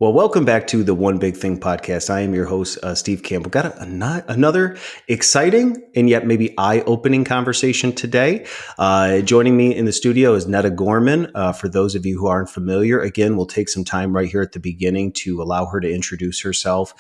Well, welcome back to the One Big Thing podcast. I am your host, Steve Campbell. Got another exciting and yet maybe eye-opening conversation today. Joining me in the studio is Netta Gorman. For those of you who aren't familiar, again, we'll take some time right here at the beginning to allow her to introduce herself.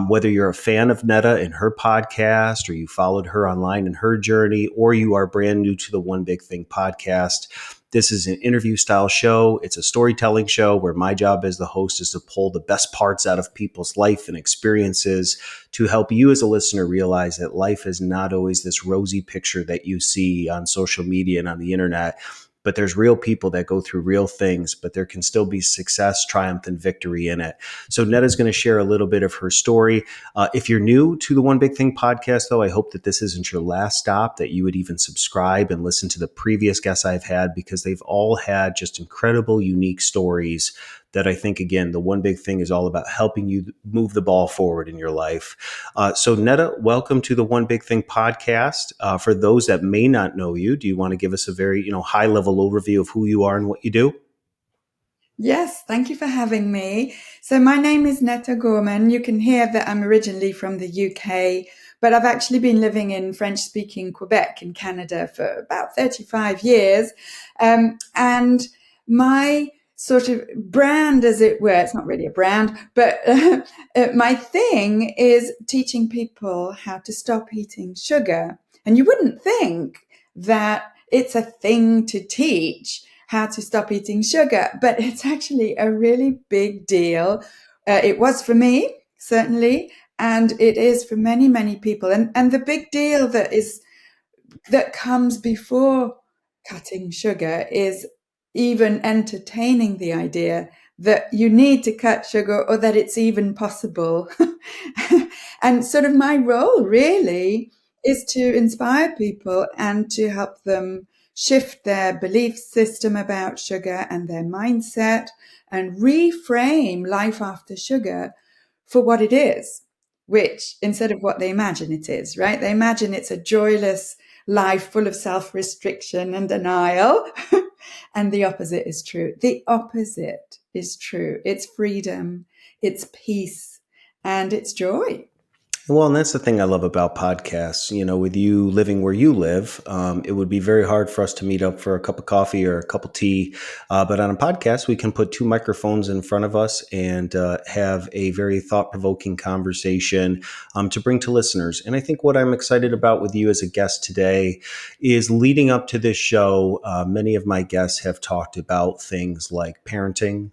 Whether you're a fan of Netta and her podcast, or you followed her online in her journey, or you are brand new to the One Big Thing podcast, this is an interview style show. It's a storytelling show where my job as the host is to pull the best parts out of people's life and experiences to help you as a listener realize that life is not always this rosy picture that you see on social media and on the internet. But there's real people that go through real things, but there can still be success, triumph, and victory in it. So Netta's going to share a little bit of her story. If you're new to the One Big Thing podcast, though, I hope that this isn't your last stop, that you would even subscribe and listen to the previous guests I've had, because they've all had just incredible, unique stories that I think, again, the One Big Thing is all about helping you move the ball forward in your life. So Netta, welcome to the One Big Thing podcast. For those that may not know you, do you want to give us a very, high level overview of who you are and what you do? Yes, thank you for having me. So my name is Netta Gorman. You can hear that I'm originally from the UK, but I've actually been living in French-speaking Quebec in Canada for about 35 years. And my sort of brand, as it were, it's not really a brand, but my thing is teaching people how to stop eating sugar. And you wouldn't think that it's a thing to teach, how to stop eating sugar, but it's actually a really big deal. It was for me, certainly, and it is for many, many people. And the big deal that comes before cutting sugar is even entertaining the idea that you need to cut sugar or that it's even possible. And sort of my role really is to inspire people and to help them shift their belief system about sugar and their mindset and reframe life after sugar for what it is, which instead of what they imagine it is, right? They imagine it's a joyless life full of self-restriction and denial. And the opposite is true. The opposite is true. It's freedom, it's peace, and it's joy. Well, and that's the thing I love about podcasts. With you living where you live, it would be very hard for us to meet up for a cup of coffee or a cup of tea. But on a podcast, we can put two microphones in front of us and have a very thought-provoking conversation to bring to listeners. And I think what I'm excited about with you as a guest today is leading up to this show, many of my guests have talked about things like parenting,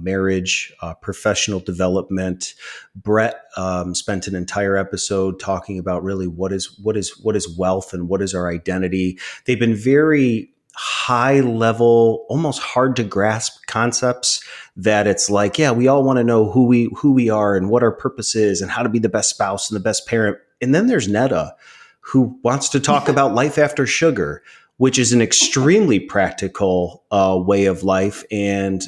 marriage, professional development. Brett spent an entire episode talking about really what is wealth and what is our identity. They've been very high level, almost hard to grasp concepts that it's like, yeah, we all want to know who we are and what our purpose is and how to be the best spouse and the best parent. And then there's Netta, who wants to talk about life after sugar, which is an extremely practical way of life. And,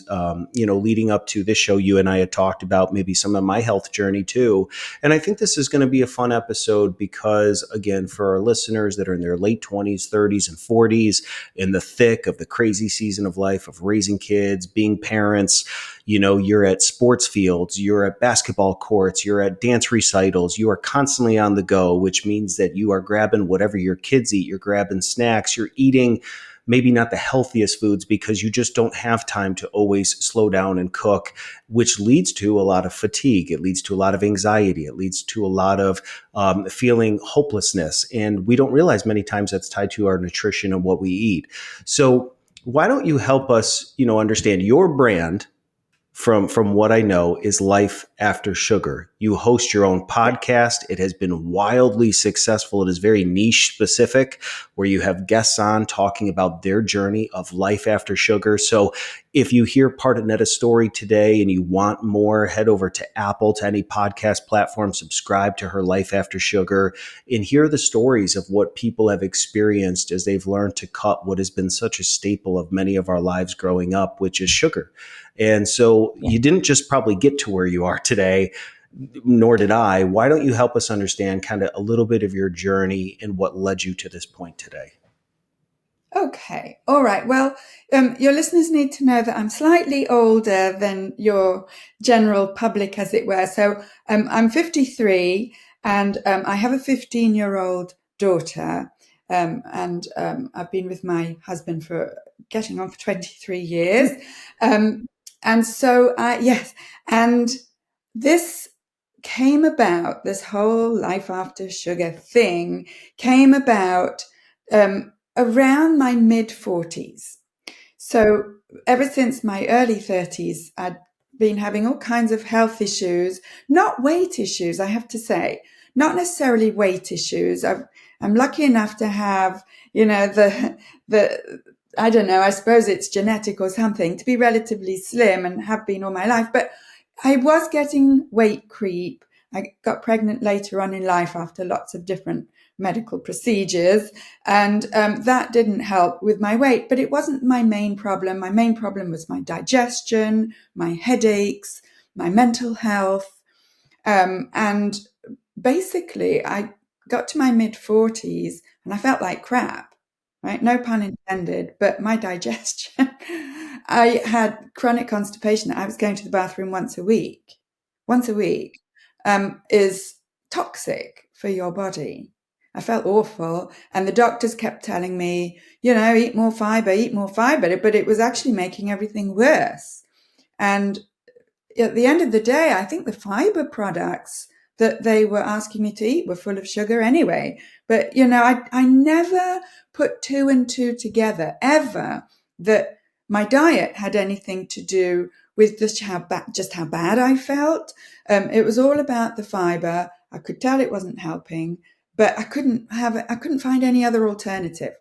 leading up to this show, you and I had talked about maybe some of my health journey too. And I think this is going to be a fun episode because, again, for our listeners that are in their late 20s, 30s, and 40s, in the thick of the crazy season of life of raising kids, being parents, you're at sports fields, you're at basketball courts, you're at dance recitals, you are constantly on the go, which means that you are grabbing whatever your kids eat, you're grabbing snacks, you're eating maybe not the healthiest foods because you just don't have time to always slow down and cook, which leads to a lot of fatigue. It leads to a lot of anxiety. It leads to a lot of feeling hopelessness. And we don't realize many times that's tied to our nutrition and what we eat. So why don't you help us, understand your brand? From what I know is life after sugar. You host your own podcast. It has been wildly successful. It is very niche specific where you have guests on talking about their journey of life after sugar. So if you hear part of Netta's story today and you want more, head over to Apple, to any podcast platform, subscribe to her Life After Sugar, and hear the stories of what people have experienced as they've learned to cut what has been such a staple of many of our lives growing up, which is sugar. And so you didn't just probably get to where you are today, nor did I. Why don't you help us understand kind of a little bit of your journey and what led you to this point today? Okay. All right. Well, your listeners need to know that I'm slightly older than your general public, as it were. So I'm 53 and I have a 15-year-old daughter. And I've been with my husband for getting on for 23 years. Um, and so, yes. And this came about, this whole life after sugar thing came about around my mid 40s. So ever since my early 30s, I'd been having all kinds of health issues, not weight issues, I have to say, not necessarily weight issues. I'm lucky enough to have, the I don't know, I suppose it's genetic or something, to be relatively slim and have been all my life. But I was getting weight creep. I got pregnant later on in life after lots of different medical procedures, and that didn't help with my weight. But it wasn't my main problem. My main problem was my digestion, my headaches, my mental health. And basically, I got to my mid 40s and I felt like crap, right? No pun intended, but my digestion, I had chronic constipation. I was going to the bathroom once a week, is toxic for your body. I felt awful. And the doctors kept telling me, eat more fiber, eat more fiber. But it was actually making everything worse. And at the end of the day, I think the fiber products that they were asking me to eat were full of sugar anyway. But, I never put two and two together ever, that my diet had anything to do with just how bad I felt. It was all about the fiber. I could tell it wasn't helping, but I couldn't find any other alternative.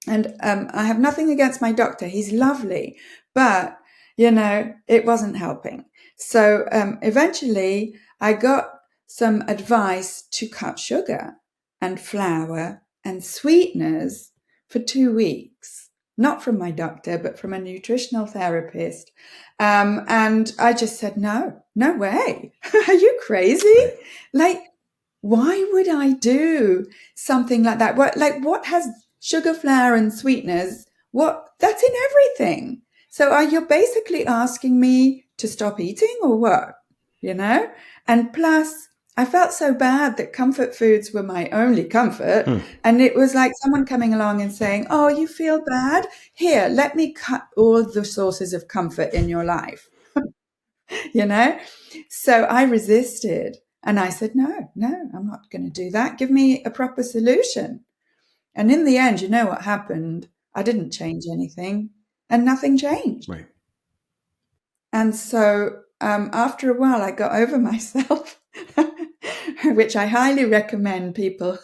And I have nothing against my doctor. He's lovely, but it wasn't helping. So eventually I got some advice to cut sugar and flour and sweeteners for 2 weeks, not from my doctor, but from a nutritional therapist. And I just said, no way. Are you crazy? Like, why would I do something like that? What has sugar, flour, and sweeteners? That's in everything. So are you basically asking me to stop eating or what? And plus, I felt so bad that comfort foods were my only comfort. And it was like someone coming along and saying, oh, you feel bad? Here, let me cut all the sources of comfort in your life. you know? So I resisted and I said, no, I'm not going to do that. Give me a proper solution. And in the end, you know what happened? I didn't change anything and nothing changed. Right. And so after a while, I got over myself, which I highly recommend people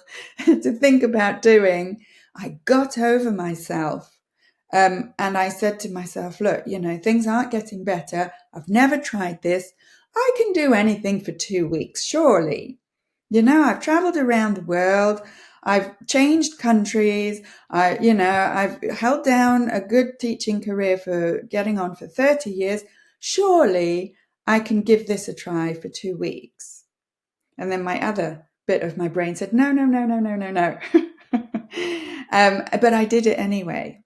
to think about doing. I got over myself. And I said to myself, look, things aren't getting better. I've never tried this. I can do anything for 2 weeks, surely. I've traveled around the world. I've changed countries. I've held down a good teaching career for getting on for 30 years. Surely I can give this a try for 2 weeks. And then my other bit of my brain said, no. But I did it anyway.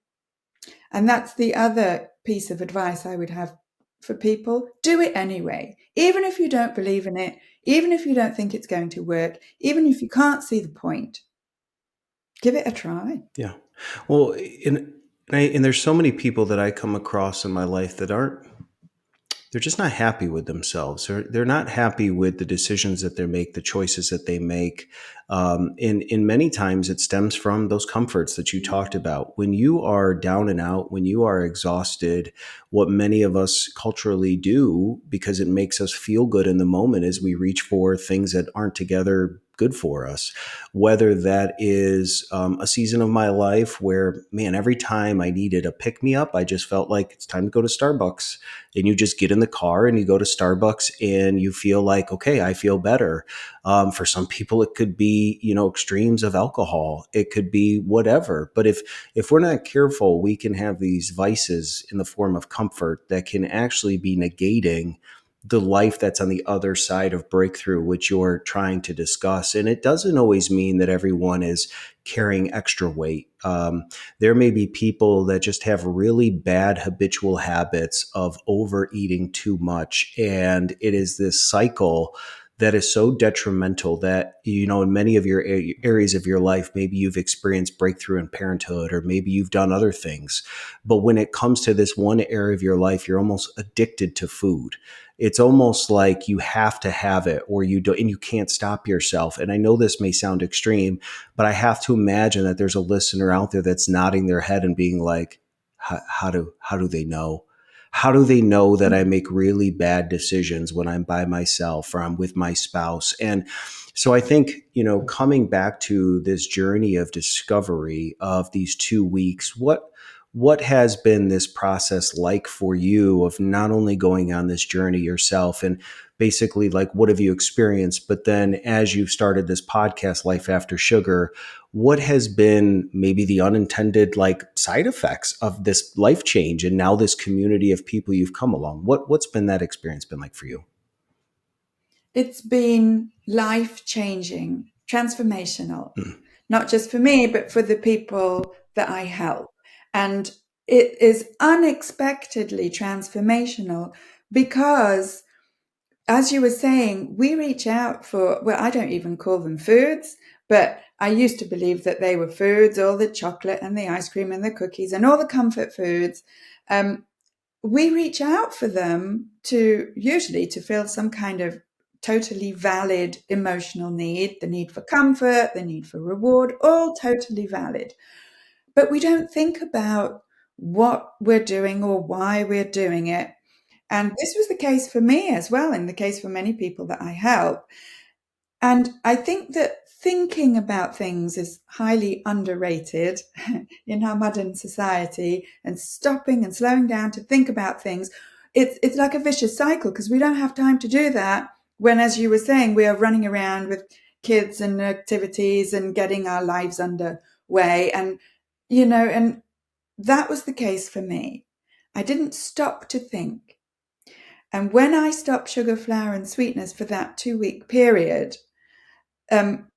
And that's the other piece of advice I would have for people. Do it anyway. Even if you don't believe in it, even if you don't think it's going to work, even if you can't see the point, give it a try. Yeah. Well, and there's so many people that I come across in my life that they're just not happy with themselves. They're not happy with the decisions that they make, the choices that they make. In many times it stems from those comforts that you talked about. When you are down and out, when you are exhausted, what many of us culturally do, because it makes us feel good in the moment, is we reach for things that aren't together good for us. Whether that is a season of my life where, man, every time I needed a pick me up, I just felt like it's time to go to Starbucks. And you just get in the car and you go to Starbucks and you feel like, okay, I feel better. For some people, it could be, extremes of alcohol. It could be whatever. But if we're not careful, we can have these vices in the form of comfort that can actually be negating the life that's on the other side of breakthrough, which you're trying to discuss. And it doesn't always mean that everyone is carrying extra weight. There may be people that just have really bad habitual habits of overeating too much. And it is this cycle that is so detrimental that, in many of your areas of your life, maybe you've experienced breakthrough in parenthood, or maybe you've done other things. But when it comes to this one area of your life, you're almost addicted to food. It's almost like you have to have it, or you don't, and you can't stop yourself. And I know this may sound extreme, but I have to imagine that there's a listener out there that's nodding their head and being like, how do they know? How do they know that I make really bad decisions when I'm by myself or I'm with my spouse? And so I think, coming back to this journey of discovery of these 2 weeks, what has been this process like for you of not only going on this journey yourself, and basically, like, what have you experienced? But then as you've started this podcast, Life After Sugar, what has been maybe the unintended, like, side effects of this life change and now this community of people you've come along? What's been that experience been like for you? It's been life-changing, transformational, Mm. not just for me, but for the people that I help. And it is unexpectedly transformational because, as you were saying, we reach out for, well, I don't even call them foods, but I used to believe that they were foods, all the chocolate and the ice cream and the cookies and all the comfort foods. We reach out for them to usually to fill some kind of totally valid emotional need, the need for comfort, the need for reward, all totally valid. But we don't think about what we're doing or why we're doing it. And this was the case for me as well, and the case for many people that I help. And I think that thinking about things is highly underrated in our modern society, and stopping and slowing down to think about things. It's like a vicious cycle because we don't have time to do that when, as you were saying, we are running around with kids and activities and getting our lives underway. And that was the case for me. I didn't stop to think. And when I stopped sugar, flour, and sweetness for that 2 week period, um,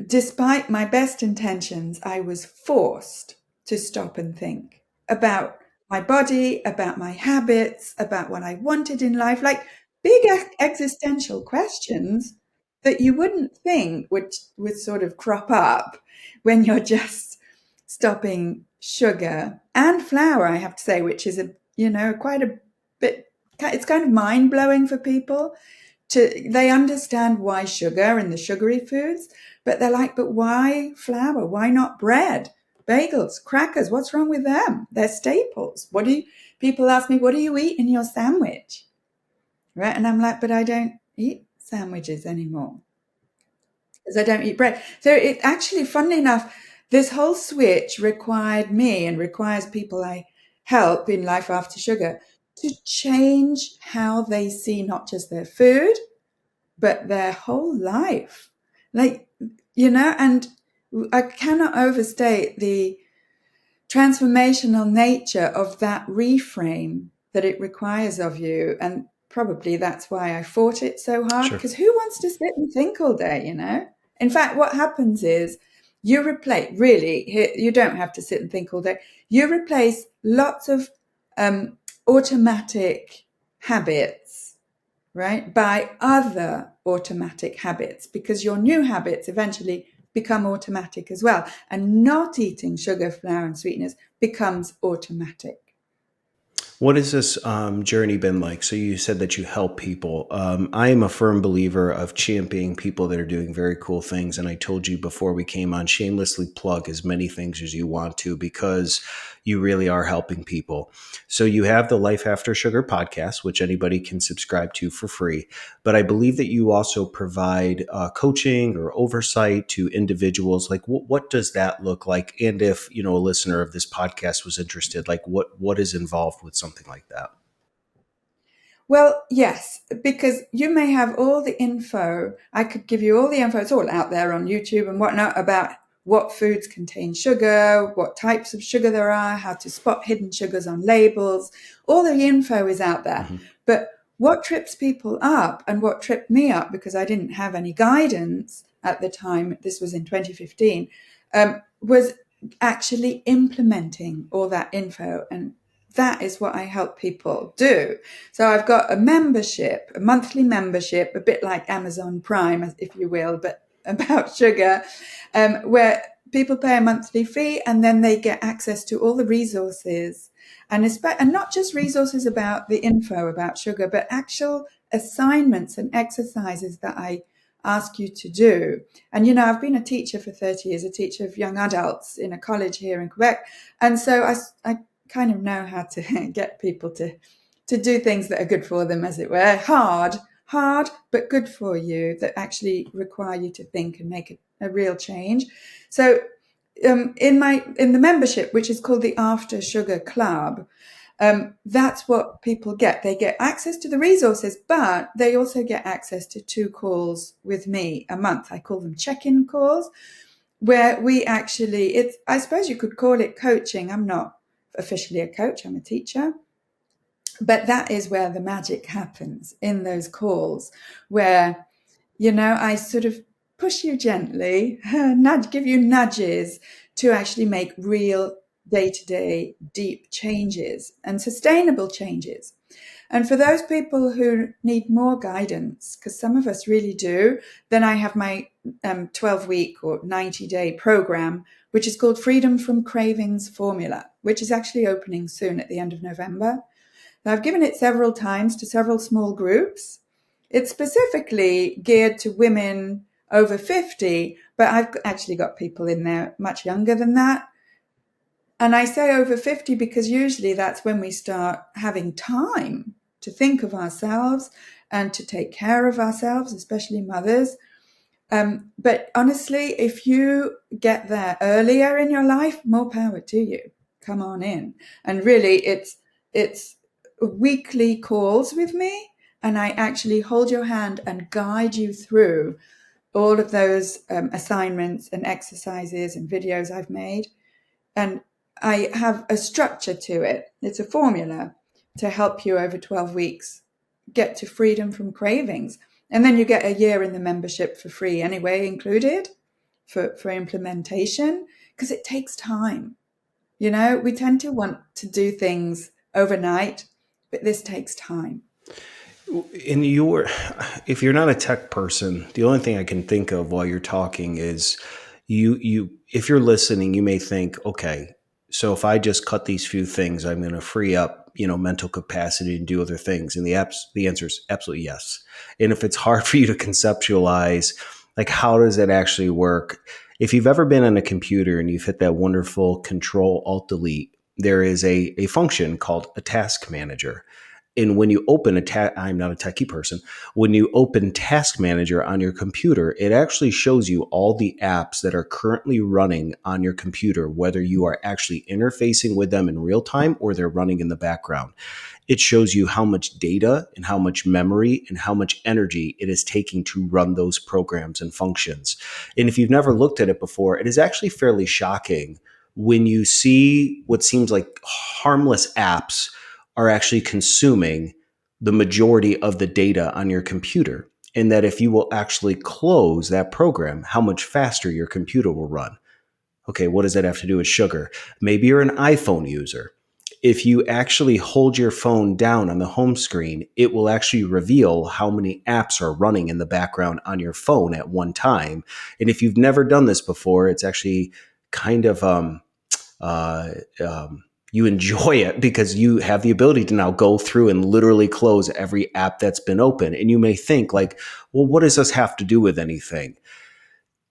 despite my best intentions, I was forced to stop and think about my body, about my habits, about what I wanted in life, like big existential questions that you wouldn't think would sort of crop up when you're just stopping sugar and flour, I have to say, which is quite a bit, it's kind of mind blowing for people. They understand why sugar and the sugary foods, but they're like, but why flour? Why not bread, bagels, crackers? What's wrong with them? They're staples. People ask me, what do you eat in your sandwich? Right? And I'm like, but I don't eat sandwiches anymore because I don't eat bread. So it actually, funnily enough, this whole switch required me and requires people I help in Life After Sugar to change how they see not just their food, but their whole life. And I cannot overstate the transformational nature of that reframe that it requires of you. And probably that's why I fought it so hard, Sure. because who wants to sit and think all day? In fact, what happens is you replace, really, you don't have to sit and think all day. You replace lots of automatic habits, right, by other automatic habits, because your new habits eventually become automatic as well. And not eating sugar, flour, and sweetness becomes automatic. What has this journey been like? So you said that you help people. I am a firm believer of championing people that are doing very cool things. And I told you before we came on, shamelessly plug as many things as you want to, because you really are helping people. So you have the Life After Sugar podcast, which anybody can subscribe to for free. But I believe that you also provide coaching or oversight to individuals. Like, what does that look like? And if, a listener of this podcast was interested, like, what is involved with something like that? Well, yes, because you may have all the info. I could give you all the info. It's all out there on YouTube and whatnot about what foods contain sugar, what types of sugar there are, how to spot hidden sugars on labels. All the info is out there. Mm-hmm. But what trips people up and what tripped me up, because I didn't have any guidance at the time, this was in 2015, was actually implementing all that info. And that is what I help people do. So I've got a membership, a monthly membership, a bit like Amazon Prime, if you will, but about sugar, where people pay a monthly fee and then they get access to all the resources, and not just resources about the info about sugar, but actual assignments and exercises that I ask you to do. And, I've been a teacher for 30 years, a teacher of young adults in a college here in Quebec. And so I kind of know how to get people to do things that are good for them, as it were. Hard, but good for you, that actually require you to think and make a real change. So in the membership, which is called the After Sugar Club, that's what people get. They get access to the resources, but they also get access to 2 calls with me a month. I call them check-in calls, where we actually, I suppose you could call it coaching. I'm not officially a coach, I'm a teacher. But that is where the magic happens, in those calls, where, I sort of push you gently, give you nudges to actually make real day-to-day deep changes and sustainable changes. And for those people who need more guidance, because some of us really do, then I have my 12-week or 90-day program, which is called Freedom from Cravings Formula, which is actually opening soon at the end of November. Now, I've given it several times to several small groups. It's specifically geared to women over 50, but I've actually got people in there much younger than that. And I say over 50 because usually that's when we start having time to think of ourselves and to take care of ourselves, especially mothers. But honestly, if you get there earlier in your life, more power to you. Come on in. And really, it's weekly calls with me, and I actually hold your hand and guide you through all of those assignments and exercises and videos I've made. And I have a structure to it. It's a formula to help you over 12 weeks get to freedom from cravings. And then you get a year in the membership for free anyway, included for implementation, because it takes time. We tend to want to do things overnight, but this takes time. If you're not a tech person, the only thing I can think of while you're talking is if you're listening, you may think, okay, so if I just cut these few things, I'm going to free up, mental capacity to do other things. And the answer is absolutely yes. And if it's hard for you to conceptualize, like, how does it actually work? If you've ever been on a computer and you've hit that wonderful Control Alt Delete, there is a function called a task manager. And when you open I'm not a techie person. When you open Task Manager on your computer, it actually shows you all the apps that are currently running on your computer, whether you are actually interfacing with them in real time or they're running in the background. It shows you how much data and how much memory and how much energy it is taking to run those programs and functions. And if you've never looked at it before, it is actually fairly shocking when you see what seems like harmless apps are actually consuming the majority of the data on your computer. And that if you will actually close that program, how much faster your computer will run. Okay, what does that have to do with sugar? Maybe you're an iPhone user. If you actually hold your phone down on the home screen, it will actually reveal how many apps are running in the background on your phone at one time. And if you've never done this before, it's actually kind of uh, you enjoy it because you have the ability to now go through and literally close every app that's been open. And you may think, like, well, what does this have to do with anything?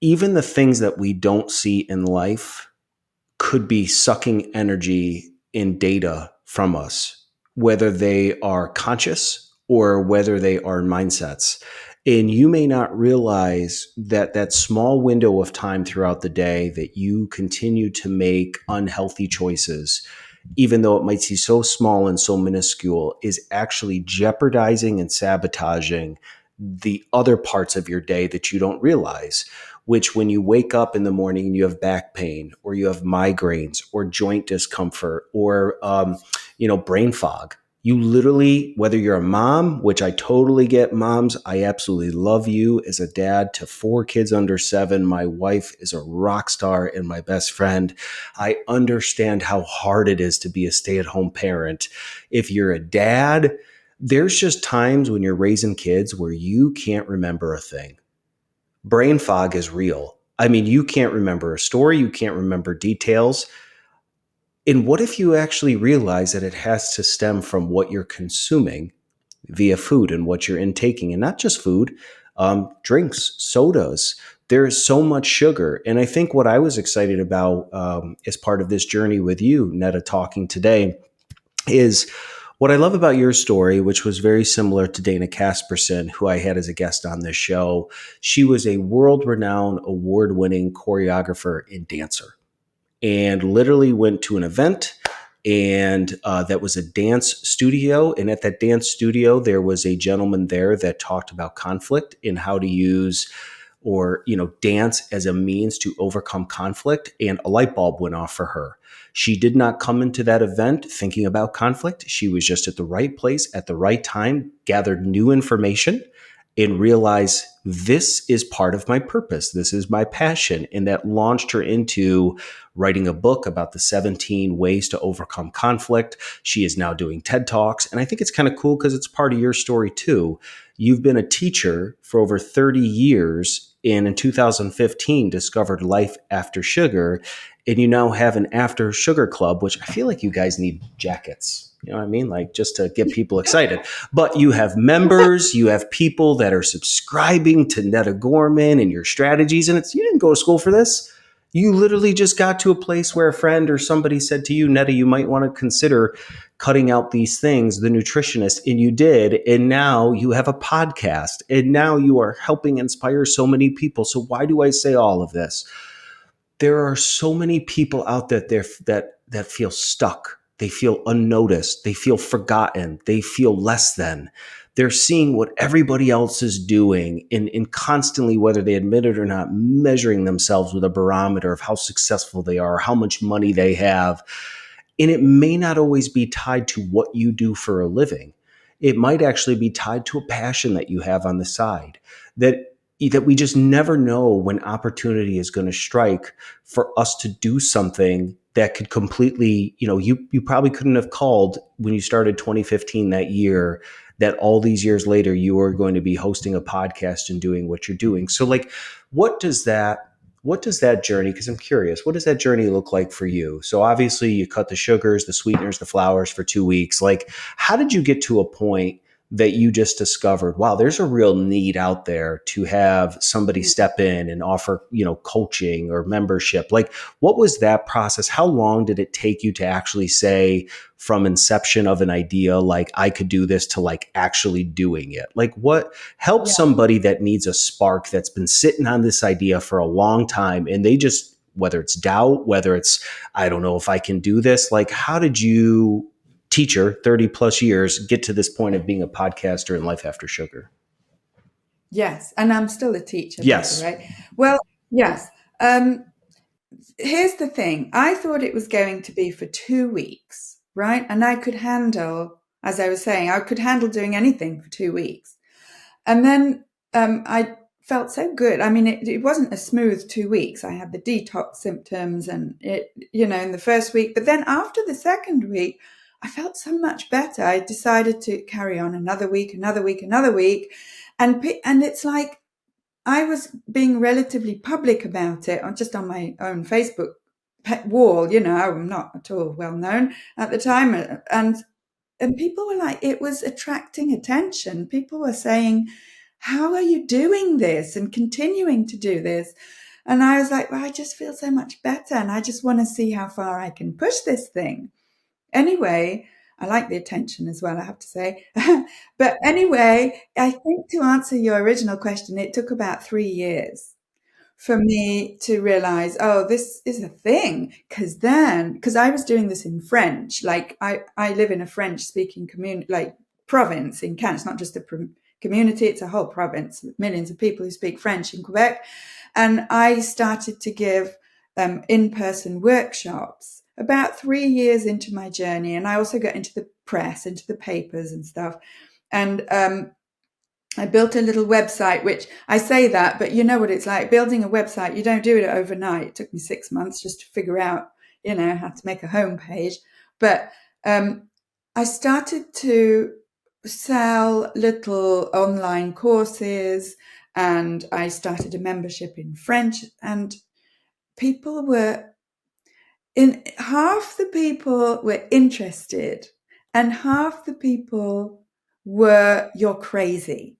Even the things that we don't see in life could be sucking energy and data from us, whether they are conscious or whether they are mindsets. And you may not realize that that small window of time throughout the day that you continue to make unhealthy choices, even though it might seem so small and so minuscule, is actually jeopardizing and sabotaging the other parts of your day that you don't realize. Which, when you wake up in the morning and you have back pain or you have migraines or joint discomfort or brain fog, You literally, whether you're a mom, which I totally get moms, I absolutely love you as a dad to 4 kids under 7. My wife is a rock star and my best friend. I understand how hard it is to be a stay-at-home parent. If you're a dad, there's just times when you're raising kids where you can't remember a thing. Brain fog is real. I mean, you can't remember a story, you can't remember details. And what if you actually realize that it has to stem from what you're consuming via food and what you're intaking, and not just food, drinks, sodas. There's so much sugar. And I think what I was excited about as part of this journey with you, Netta, talking today, is what I love about your story, which was very similar to Dana Casperson, who I had as a guest on this show. She was a world renowned, award winning choreographer and dancer, and literally went to an event, and that was a dance studio. And at that dance studio, there was a gentleman there that talked about conflict and how to use, or dance as a means to overcome conflict. And a light bulb went off for her. She did not come into that event thinking about conflict. She was just at the right place at the right time, gathered new information, and realized this is part of my purpose. This is my passion. And that launched her into writing a book about the 17 ways to overcome conflict. She is now doing TED Talks. And I think it's kind of cool because it's part of your story too. You've been a teacher for over 30 years, and in 2015 discovered life after sugar. And you now have an after sugar club, which I feel like you guys need jackets. You know what I mean? Like, just to get people excited. But you have members, you have people that are subscribing to Netta Gorman and your strategies. And you didn't go to school for this. You literally just got to a place where a friend or somebody said to you, Netta, you might want to consider cutting out these things, the nutritionist, and you did. And now you have a podcast, and now you are helping inspire so many people. So why do I say all of this? There are so many people out there that feel stuck. They feel unnoticed. They feel forgotten. They feel less than. They're seeing what everybody else is doing, and constantly, whether they admit it or not, measuring themselves with a barometer of how successful they are, how much money they have. And it may not always be tied to what you do for a living. It might actually be tied to a passion that you have on the side, that we just never know when opportunity is going to strike for us to do something that could completely, you probably couldn't have called when you started 2015 that year, that all these years later you are going to be hosting a podcast and doing what you're doing. So like, what does that journey, because I'm curious, what does that journey look like for you? So obviously you cut the sugars, the sweeteners, the flours for 2 weeks. Like, how did you get to a point that you just discovered, wow, there's a real need out there to have somebody step in and offer, coaching or membership? Like, what was that process? How long did it take you to actually say, from inception of an idea, like I could do this, to like actually doing it? Like, what helps Yeah. somebody that needs a spark, that's been sitting on this idea for a long time, and they just, whether it's doubt, whether it's, I don't know if I can do this, like, how did you, teacher, 30 plus years, get to this point of being a podcaster in life after sugar? Yes, and I'm still a teacher, by the Yes. way. Well, yes. Um, Here's the thing. I thought it was going to be for 2 weeks, right? And I could handle, as I was saying, I could handle doing anything for 2 weeks. And then I felt so good. I mean, it wasn't a smooth 2 weeks. I had the detox symptoms and in the first week. But then after the second week, I felt so much better. I decided to carry on another week, another week, another week. And it's like I was being relatively public about it, just on my own Facebook wall. I'm not at all well known at the time. And people were like, it was attracting attention. People were saying, how are you doing this and continuing to do this? And I was like, well, I just feel so much better. And I just want to see how far I can push this thing. Anyway, I like the attention as well, I have to say. But anyway, I think to answer your original question, it took about 3 years for me to realize, oh, this is a thing. Because I was doing this in French, like I live in a French speaking community, like province in Canada. It's not just a community, it's a whole province with millions of people who speak French in Quebec. And I started to give in-person workshops about 3 years into my journey, and I also got into the press, into the papers and stuff. And I built a little website, which I say that, but you know what it's like building a website. You don't do it overnight. It took me 6 months just to figure out, how to make a homepage. But I started to sell little online courses, and I started a membership in French, and people were in half the people were interested, and half the people were, you're crazy.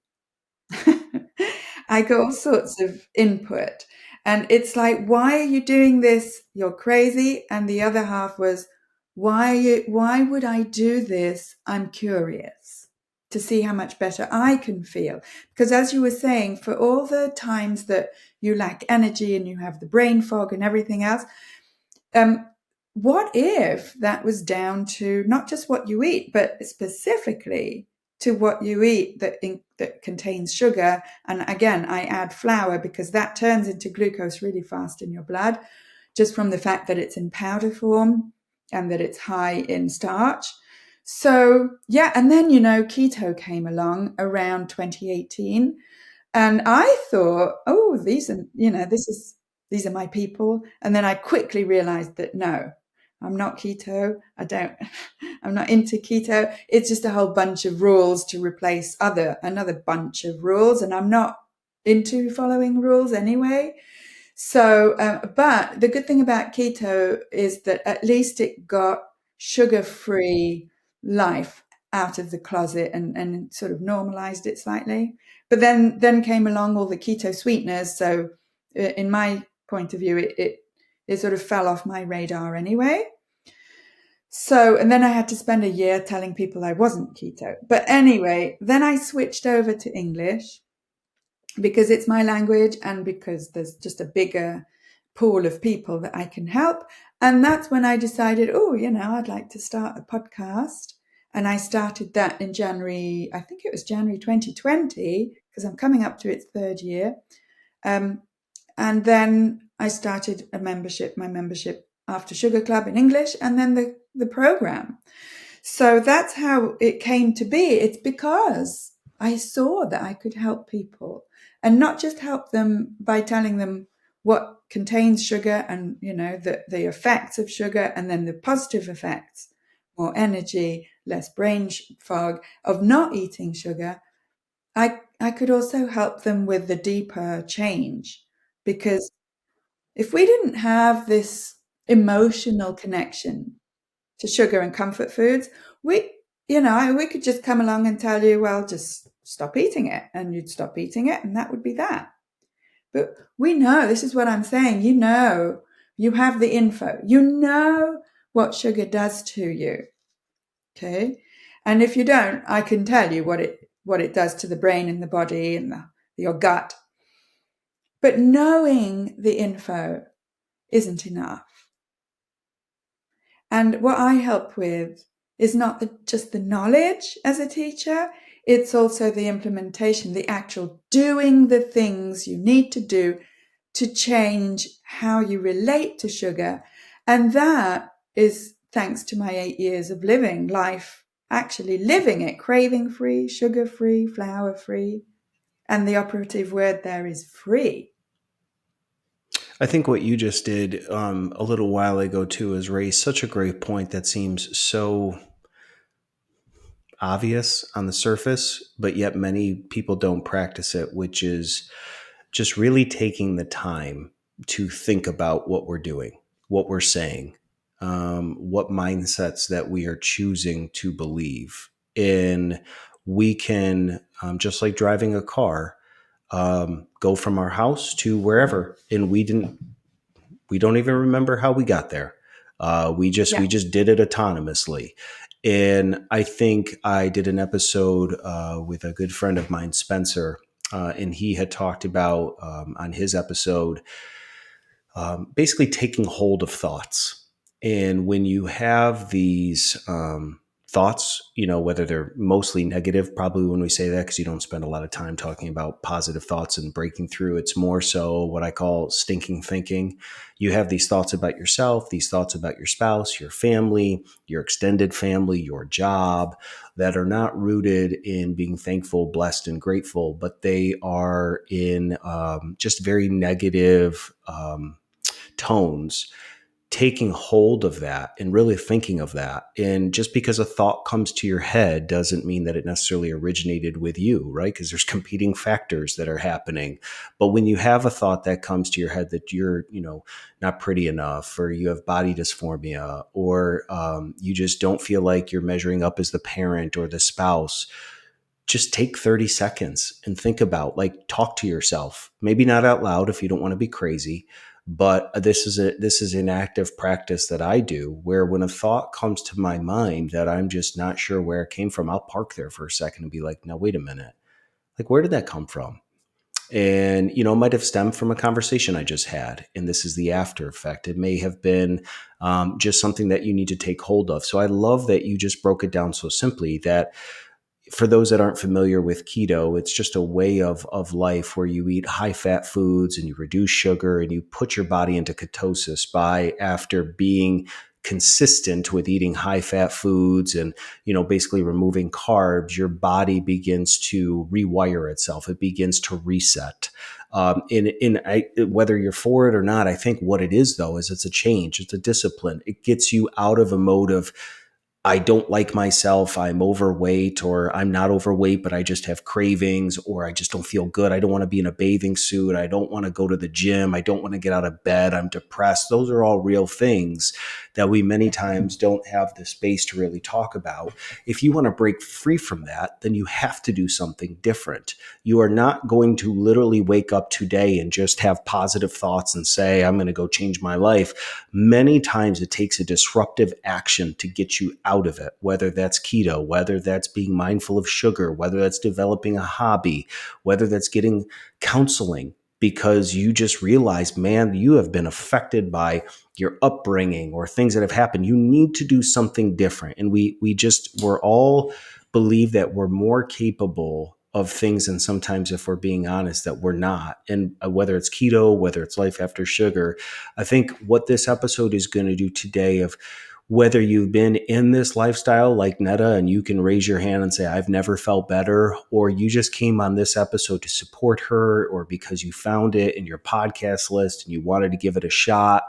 I got all sorts of input. And it's like, why are you doing this? You're crazy. And the other half was, why would I do this? I'm curious to see how much better I can feel. Because as you were saying, for all the times that you lack energy and you have the brain fog and everything else, um, what if that was down to not just what you eat, but specifically to what you eat that contains sugar? And again, I add flour because that turns into glucose really fast in your blood, just from the fact that it's in powder form and that it's high in starch. So yeah, and then keto came along around 2018, and I thought, oh, these are my people. And then I quickly realized that no, I'm not keto. I'm not into keto. It's just a whole bunch of rules to replace another bunch of rules. And I'm not into following rules anyway. So, but the good thing about keto is that at least it got sugar-free life out of the closet, and sort of normalized it slightly. But then came along all the keto sweeteners. So, in my point of view, it sort of fell off my radar anyway. So, and then I had to spend a year telling people I wasn't keto. But anyway, then I switched over to English because it's my language and because there's just a bigger pool of people that I can help. And that's when I decided, oh, I'd like to start a podcast. And I started that in January, I think it was January 2020, because I'm coming up to its third year. And then I started my membership After Sugar Club in English, and then the program. So that's how it came to be. It's because I saw that I could help people, and not just help them by telling them what contains sugar and, the effects of sugar, and then the positive effects, more energy, less brain fog of not eating sugar. I could also help them with the deeper change, because if we didn't have this emotional connection to sugar and comfort foods, we could just come along and tell you, well, just stop eating it, and you'd stop eating it, and that would be that. But we know, this is what I'm saying, you have the info, what sugar does to you. Okay. And if you don't, I can tell you what it does to the brain and the body and your gut. But knowing the info isn't enough. And what I help with is not just the knowledge as a teacher, it's also the implementation, the actual doing the things you need to do to change how you relate to sugar. And that is thanks to my 8 years of living life, actually living it, craving free, sugar free, flour free. And the operative word there is free. I think what you just did a little while ago too is raise such a great point that seems so obvious on the surface, but yet many people don't practice it, which is just really taking the time to think about what we're doing, what we're saying, what mindsets that we are choosing to believe in. We can, just like driving a car, go from our house to wherever, and we don't even remember how we got there. We just did it autonomously. And I think I did an episode with a good friend of mine, Spencer, and he had talked about on his episode basically taking hold of thoughts. And when you have these thoughts, whether they're mostly negative, probably when we say that, because you don't spend a lot of time talking about positive thoughts and breaking through. It's more so what I call stinking thinking. You have these thoughts about yourself, these thoughts about your spouse, your family, your extended family, your job, that are not rooted in being thankful, blessed, and grateful, but they are in just very negative tones. Taking hold of that and really thinking of that. And just because a thought comes to your head doesn't mean that it necessarily originated with you, right? Because there's competing factors that are happening. But when you have a thought that comes to your head that you're, not pretty enough, or you have body dysphoria, or you just don't feel like you're measuring up as the parent or the spouse, just take 30 seconds and think about, like, talk to yourself, maybe not out loud if you don't want to be crazy, but this is an active practice that I do, where when a thought comes to my mind that I'm just not sure where it came from, I'll park there for a second and be like, now wait a minute, like, where did that come from? And it might have stemmed from a conversation I just had, and this is the after effect. It may have been just something that you need to take hold of. So I love that you just broke it down so simply, that for those that aren't familiar with keto, it's just a way of life where you eat high fat foods and you reduce sugar and you put your body into ketosis by, after being consistent with eating high fat foods and, basically removing carbs, your body begins to rewire itself. It begins to reset. Whether you're for it or not, I think what it is, though, is it's a change. It's a discipline. It gets you out of a mode of, I don't like myself, I'm overweight, or I'm not overweight, but I just have cravings, or I just don't feel good. I don't want to be in a bathing suit. I don't want to go to the gym. I don't want to get out of bed. I'm depressed. Those are all real things that we many times don't have the space to really talk about. If you want to break free from that, then you have to do something different. You are not going to literally wake up today and just have positive thoughts and say, I'm going to go change my life. Many times it takes a disruptive action to get you out of it, whether that's keto, whether that's being mindful of sugar, whether that's developing a hobby, whether that's getting counseling, because you just realize, man, you have been affected by your upbringing or things that have happened. You need to do something different. And we're all believe that we're more capable of things, and sometimes, if we're being honest, that we're not. And whether it's keto, whether it's life after sugar, I think what this episode is going to do today, of whether you've been in this lifestyle like Netta and you can raise your hand and say, I've never felt better, or you just came on this episode to support her, or because you found it in your podcast list and you wanted to give it a shot,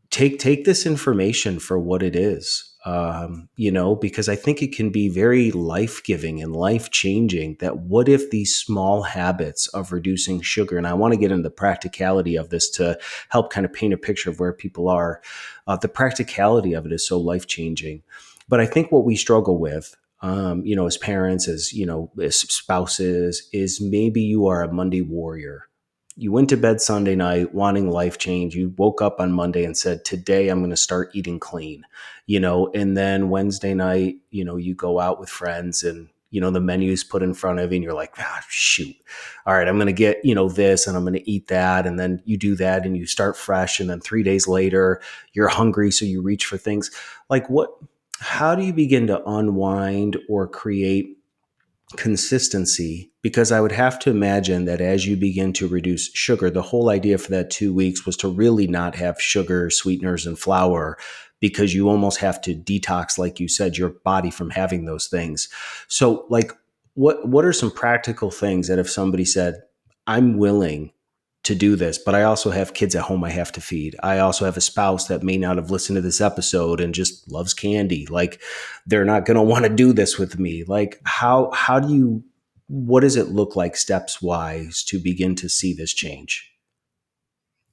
take this information for what it is. Because I think it can be very life-giving and life-changing. That what if these small habits of reducing sugar, and I want to get into the practicality of this to help kind of paint a picture of where people are. The practicality of it is so life-changing. But I think what we struggle with, as parents, as spouses, is maybe you are a Monday warrior. You went to bed Sunday night wanting life change. You woke up on Monday and said, today I'm going to start eating clean, and then Wednesday night, you go out with friends and, the menu's put in front of you and you're like, shoot. All right, I'm going to get, this and I'm going to eat that. And then you do that and you start fresh. And then 3 days later, you're hungry. So you reach for things like how do you begin to unwind or create consistency? Because I would have to imagine that as you begin to reduce sugar, the whole idea for that 2 weeks was to really not have sugar, sweeteners, and flour, because you almost have to detox, like you said, your body from having those things. So, like, what are some practical things that if somebody said, I'm willing to do this, but I also have kids at home I have to feed. I also have a spouse that may not have listened to this episode and just loves candy. Like, they're not going to want to do this with me. Like, what does it look like steps wise to begin to see this change?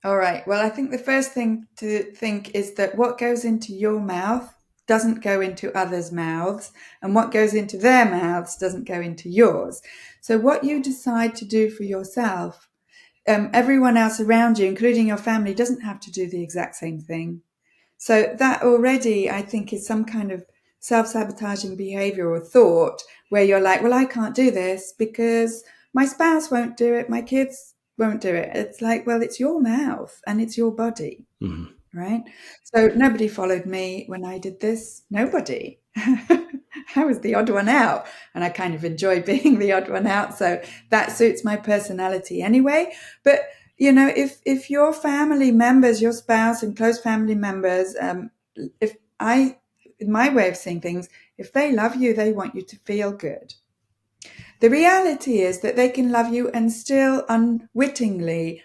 All right. Well, I think the first thing to think is that what goes into your mouth doesn't go into others' mouths, and what goes into their mouths doesn't go into yours. So what you decide to do for yourself, everyone else around you, including your family, doesn't have to do the exact same thing. So that already, I think, is some kind of self-sabotaging behavior or thought where you're like, well, I can't do this because my spouse won't do it, my kids won't do it. It's like, well, it's your mouth and it's your body, Mhm. right? So nobody followed me when I did this. Nobody. I was the odd one out, and I kind of enjoy being the odd one out. So that suits my personality anyway. But if your family members, your spouse and close family members, if I, in my way of seeing things, if they love you, they want you to feel good. The reality is that they can love you and still unwittingly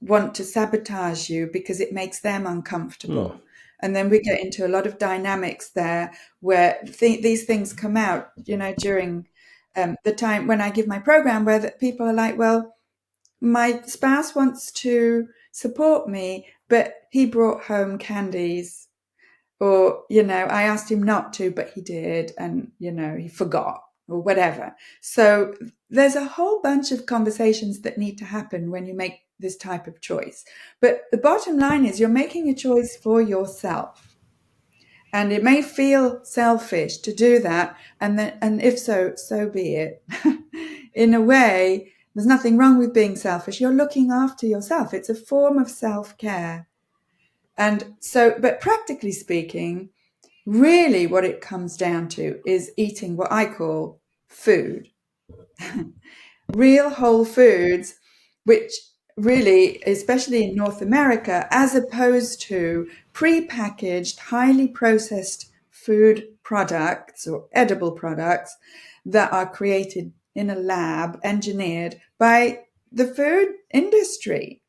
want to sabotage you because it makes them Hmm. uncomfortable. And then we get into a lot of dynamics there where these things come out, during the time when I give my program, where that people are like, well, my spouse wants to support me, but he brought home candies. Or, I asked him not to, but he did. And, he forgot or whatever. So there's a whole bunch of conversations that need to happen when you make this type of choice. But the bottom line is you're making a choice for yourself. And it may feel selfish to do that. And if so, so be it. In a way, there's nothing wrong with being selfish. You're looking after yourself. It's a form of self-care. And so, but practically speaking, really what it comes down to is eating what I call food, real whole foods, which really, especially in North America, as opposed to pre-packaged, highly processed food products or edible products that are created in a lab, engineered by the food industry,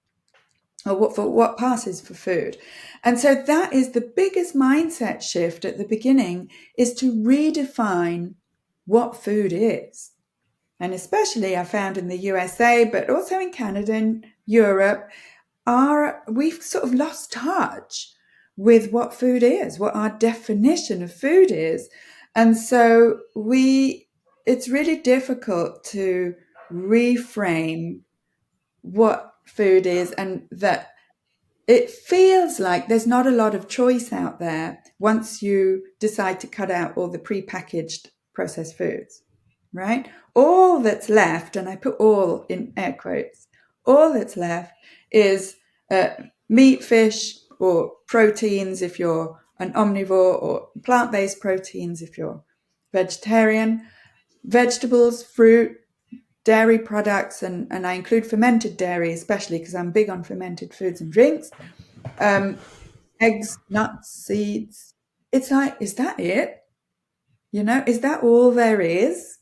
or what passes for food. And so that is the biggest mindset shift at the beginning, is to redefine what food is. And especially I found in the USA, but also in Canada and Europe, we've sort of lost touch with what food is, what our definition of food is. And so it's really difficult to reframe what food is, and that it feels like there's not a lot of choice out there once you decide to cut out all the prepackaged processed foods, right? All that's left, and I put all in air quotes, all that's left is meat, fish, or proteins if you're an omnivore, or plant-based proteins if you're vegetarian, vegetables, fruit, dairy products, and I include fermented dairy, especially because I'm big on fermented foods and drinks, um, eggs, nuts, seeds. It's like, is that it? Is that all there is?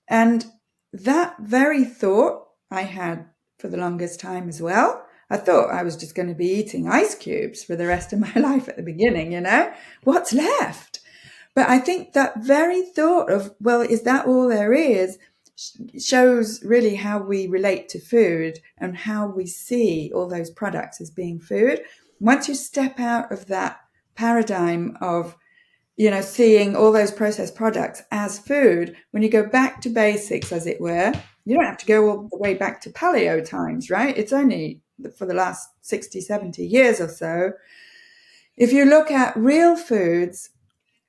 And that very thought I had for the longest time as well. I thought I was just going to be eating ice cubes for the rest of my life at the beginning. What's left? But I think that very thought of, well, is that all there is, shows really how we relate to food and how we see all those products as being food. Once you step out of that paradigm of, seeing all those processed products as food, when you go back to basics, as it were, you don't have to go all the way back to paleo times, right? It's only for the last 60, 70 years or so. If you look at real foods,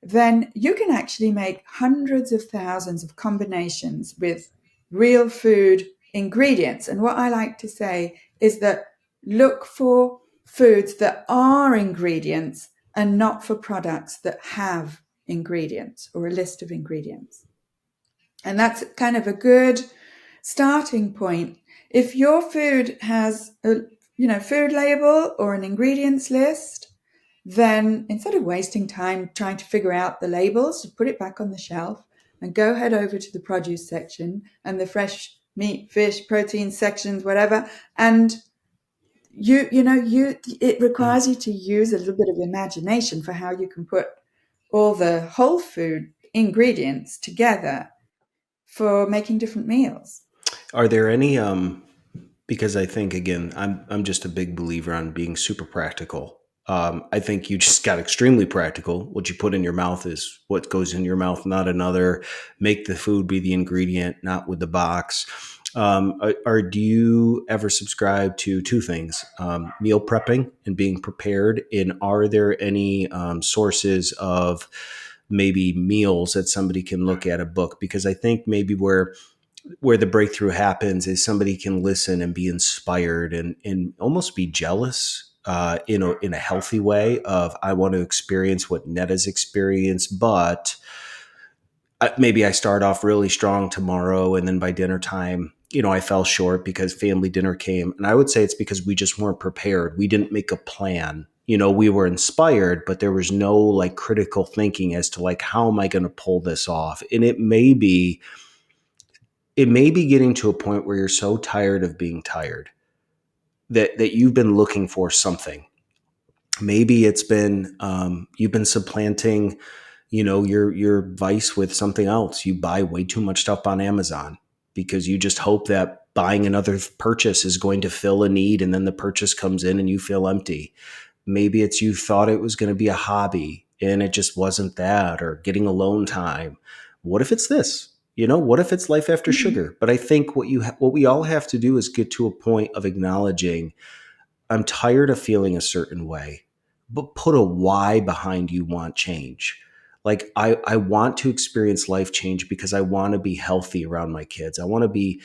then you can actually make hundreds of thousands of combinations with real food ingredients. And what I like to say is that look for foods that are ingredients and not for products that have ingredients or a list of ingredients. And that's kind of a good starting point. If your food has a food label or an ingredients list, then instead of wasting time trying to figure out the labels, put it back on the shelf and go head over to the produce section and the fresh meat, fish, protein sections, whatever. And it requires you to use a little bit of imagination for how you can put all the whole food ingredients together for making different meals. Are there any because I think again, I'm just a big believer on being super practical. I think you just got extremely practical. What you put in your mouth is what goes in your mouth, not another. Make the food be the ingredient, not with the box. Do you ever subscribe to two things: meal prepping and being prepared? And are there any sources of maybe meals that somebody can look at a book? Because I think maybe where the breakthrough happens is somebody can listen and be inspired and almost be jealous in a healthy way of I want to experience what Netta's experienced, but maybe I start off really strong tomorrow, and then by dinner time, I fell short because family dinner came. And I would say it's because we just weren't prepared. We didn't make a plan. We were inspired, but there was no like critical thinking as to like, how am I going to pull this off? And it may be getting to a point where you're so tired of being tired that you've been looking for something. Maybe it's been you've been supplanting your vice with something else. You buy way too much stuff on Amazon because you just hope that buying another purchase is going to fill a need, and then the purchase comes in and you feel empty. Maybe it's you thought it was going to be a hobby and it just wasn't that, or getting alone time. What if it's this? What if it's life after Mhm. sugar? But I think what we all have to do is get to a point of acknowledging I'm tired of feeling a certain way, but put a why behind you want change. Like I want to experience life change because I want to be healthy around my kids. I want to be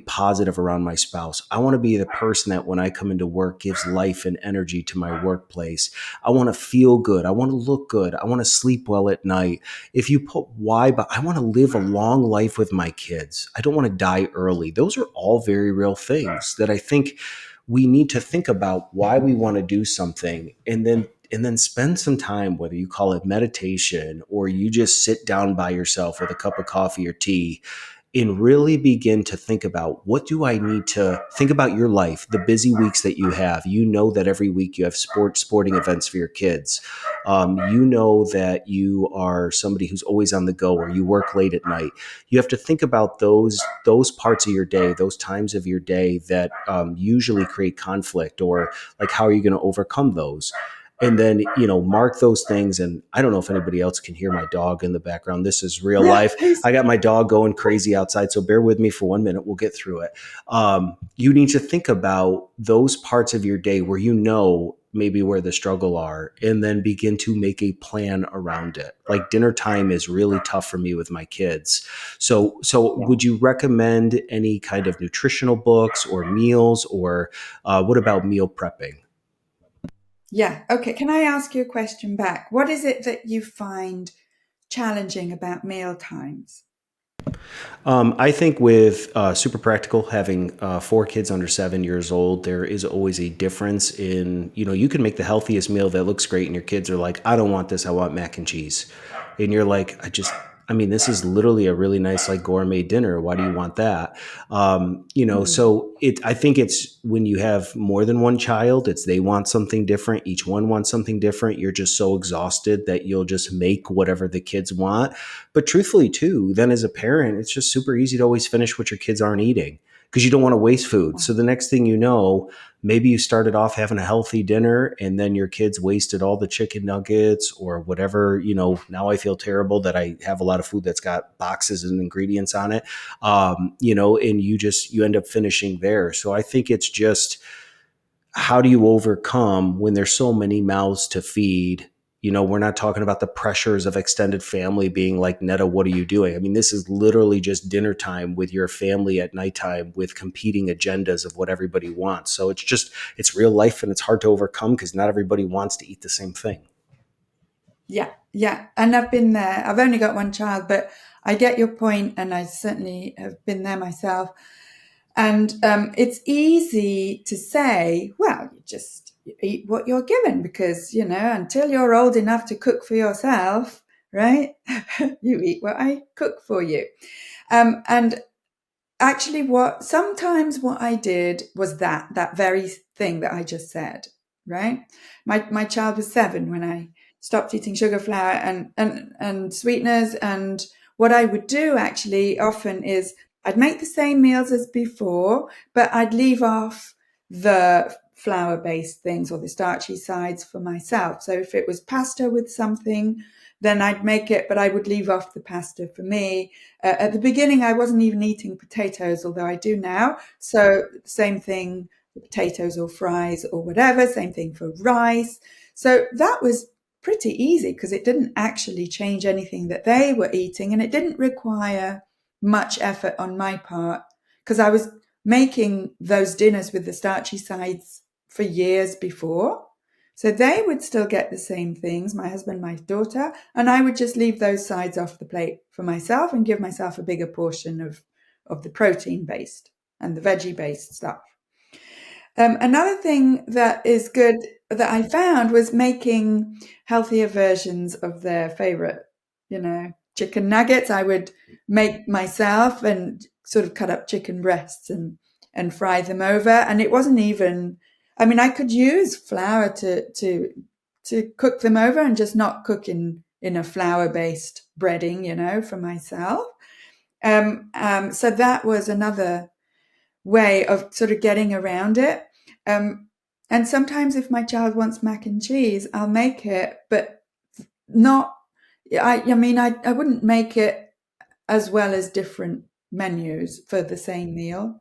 positive around my spouse. I want to be the person that when I come into work gives life and energy to my workplace. I want to feel good. I want to look good. I want to sleep well at night. If you put why, but I want to live a long life with my kids. I don't want to die early. Those are all very real things that I think we need to think about why we want to do something, and then spend some time, whether you call it meditation or you just sit down by yourself with a cup of coffee or tea, and really begin to think about what do I need to think about your life, the busy weeks that you have. That every week you have sporting events for your kids. That you are somebody who's always on the go, or you work late at night. You have to think about those parts of your day, those times of your day that usually create conflict, or like how are you going to overcome those? And then mark those things. And I don't know if anybody else can hear my dog in the background. This is real Yeah, life. please. I got my dog going crazy outside, so bear with me for 1 minute. We'll get through it. You need to think about those parts of your day where maybe where the struggle are, and then begin to make a plan around it. Like dinner time is really tough for me with my kids. So would you recommend any kind of nutritional books or meals, or what about meal prepping? Yeah. Okay. Can I ask you a question back? What is it that you find challenging about meal times? I think with super practical, having 4 kids under 7 years old, there is always a difference in, you can make the healthiest meal that looks great, and your kids are like, I don't want this, I want mac and cheese. And you're like, this is literally a really nice, like gourmet dinner. Why do you want that? Mm. I think it's when you have more than one child, it's they want something different. Each one wants something different. You're just so exhausted that you'll just make whatever the kids want. But truthfully, too, then as a parent, it's just super easy to always finish what your kids aren't eating because you don't want to waste food. So the next thing you know, maybe you started off having a healthy dinner, and then your kids wasted all the chicken nuggets or whatever. Now I feel terrible that I have a lot of food that's got boxes and ingredients on it. And you end up finishing there. So I think it's just, how do you overcome when there's so many mouths to feed? We're not talking about the pressures of extended family being like, Netta, what are you doing? This is literally just dinner time with your family at nighttime with competing agendas of what everybody wants. So it's real life, and it's hard to overcome because not everybody wants to eat the same thing. Yeah. Yeah. And I've been there. I've only got one child, but I get your point, and I certainly have been there myself. And it's easy to say, well, you just eat what you're given because, until you're old enough to cook for yourself, right? You eat what I cook for you. And actually, what I did was that very thing that I just said, right? My child was 7 when I stopped eating sugar, flour, and sweeteners. And what I would do actually often is I'd make the same meals as before, but I'd leave off the flour based things or the starchy sides for myself. So if it was pasta with something, then I'd make it, but I would leave off the pasta for me. At the beginning, I wasn't even eating potatoes, although I do now. So same thing, potatoes or fries or whatever. Same thing for rice. So that was pretty easy because it didn't actually change anything that they were eating, and it didn't require much effort on my part because I was making those dinners with the starchy sides for years before. So they would still get the same things, my husband, my daughter, and I would just leave those sides off the plate for myself and give myself a bigger portion of the protein based and the veggie based stuff. Another thing that is good that I found was making healthier versions of their favorite, chicken nuggets. I would make myself and sort of cut up chicken breasts and fry them over. And it wasn't even, I mean, I could use flour to cook them over and just not cook in a flour based breading, for myself. So that was another way of sort of getting around it. And sometimes if my child wants mac and cheese, I'll make it, but not, I mean, I wouldn't make it as well as different menus for the same meal.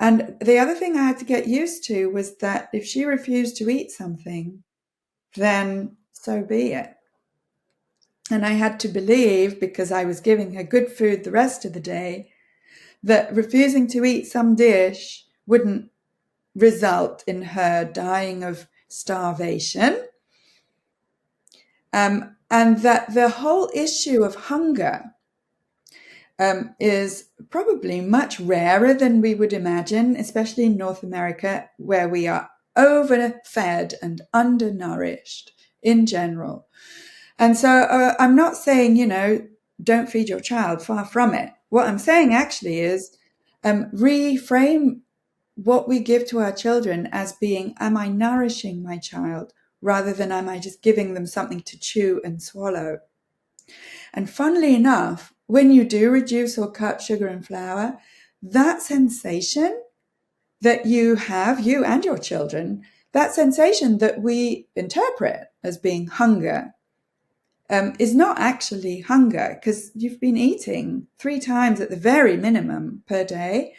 And the other thing I had to get used to was that if she refused to eat something, then so be it. And I had to believe, because I was giving her good food the rest of the day, that refusing to eat some dish wouldn't result in her dying of starvation. And that the whole issue of hunger is probably much rarer than we would imagine, especially in North America, where we are overfed and undernourished in general. And so I'm not saying, don't feed your child, far from it. What I'm saying actually is reframe what we give to our children as being, am I nourishing my child, rather than am I just giving them something to chew and swallow? And funnily enough, when you do reduce or cut sugar and flour, that sensation that you have, you and your children, that sensation that we interpret as being hunger, is not actually hunger, because you've been eating 3 times at the very minimum per day.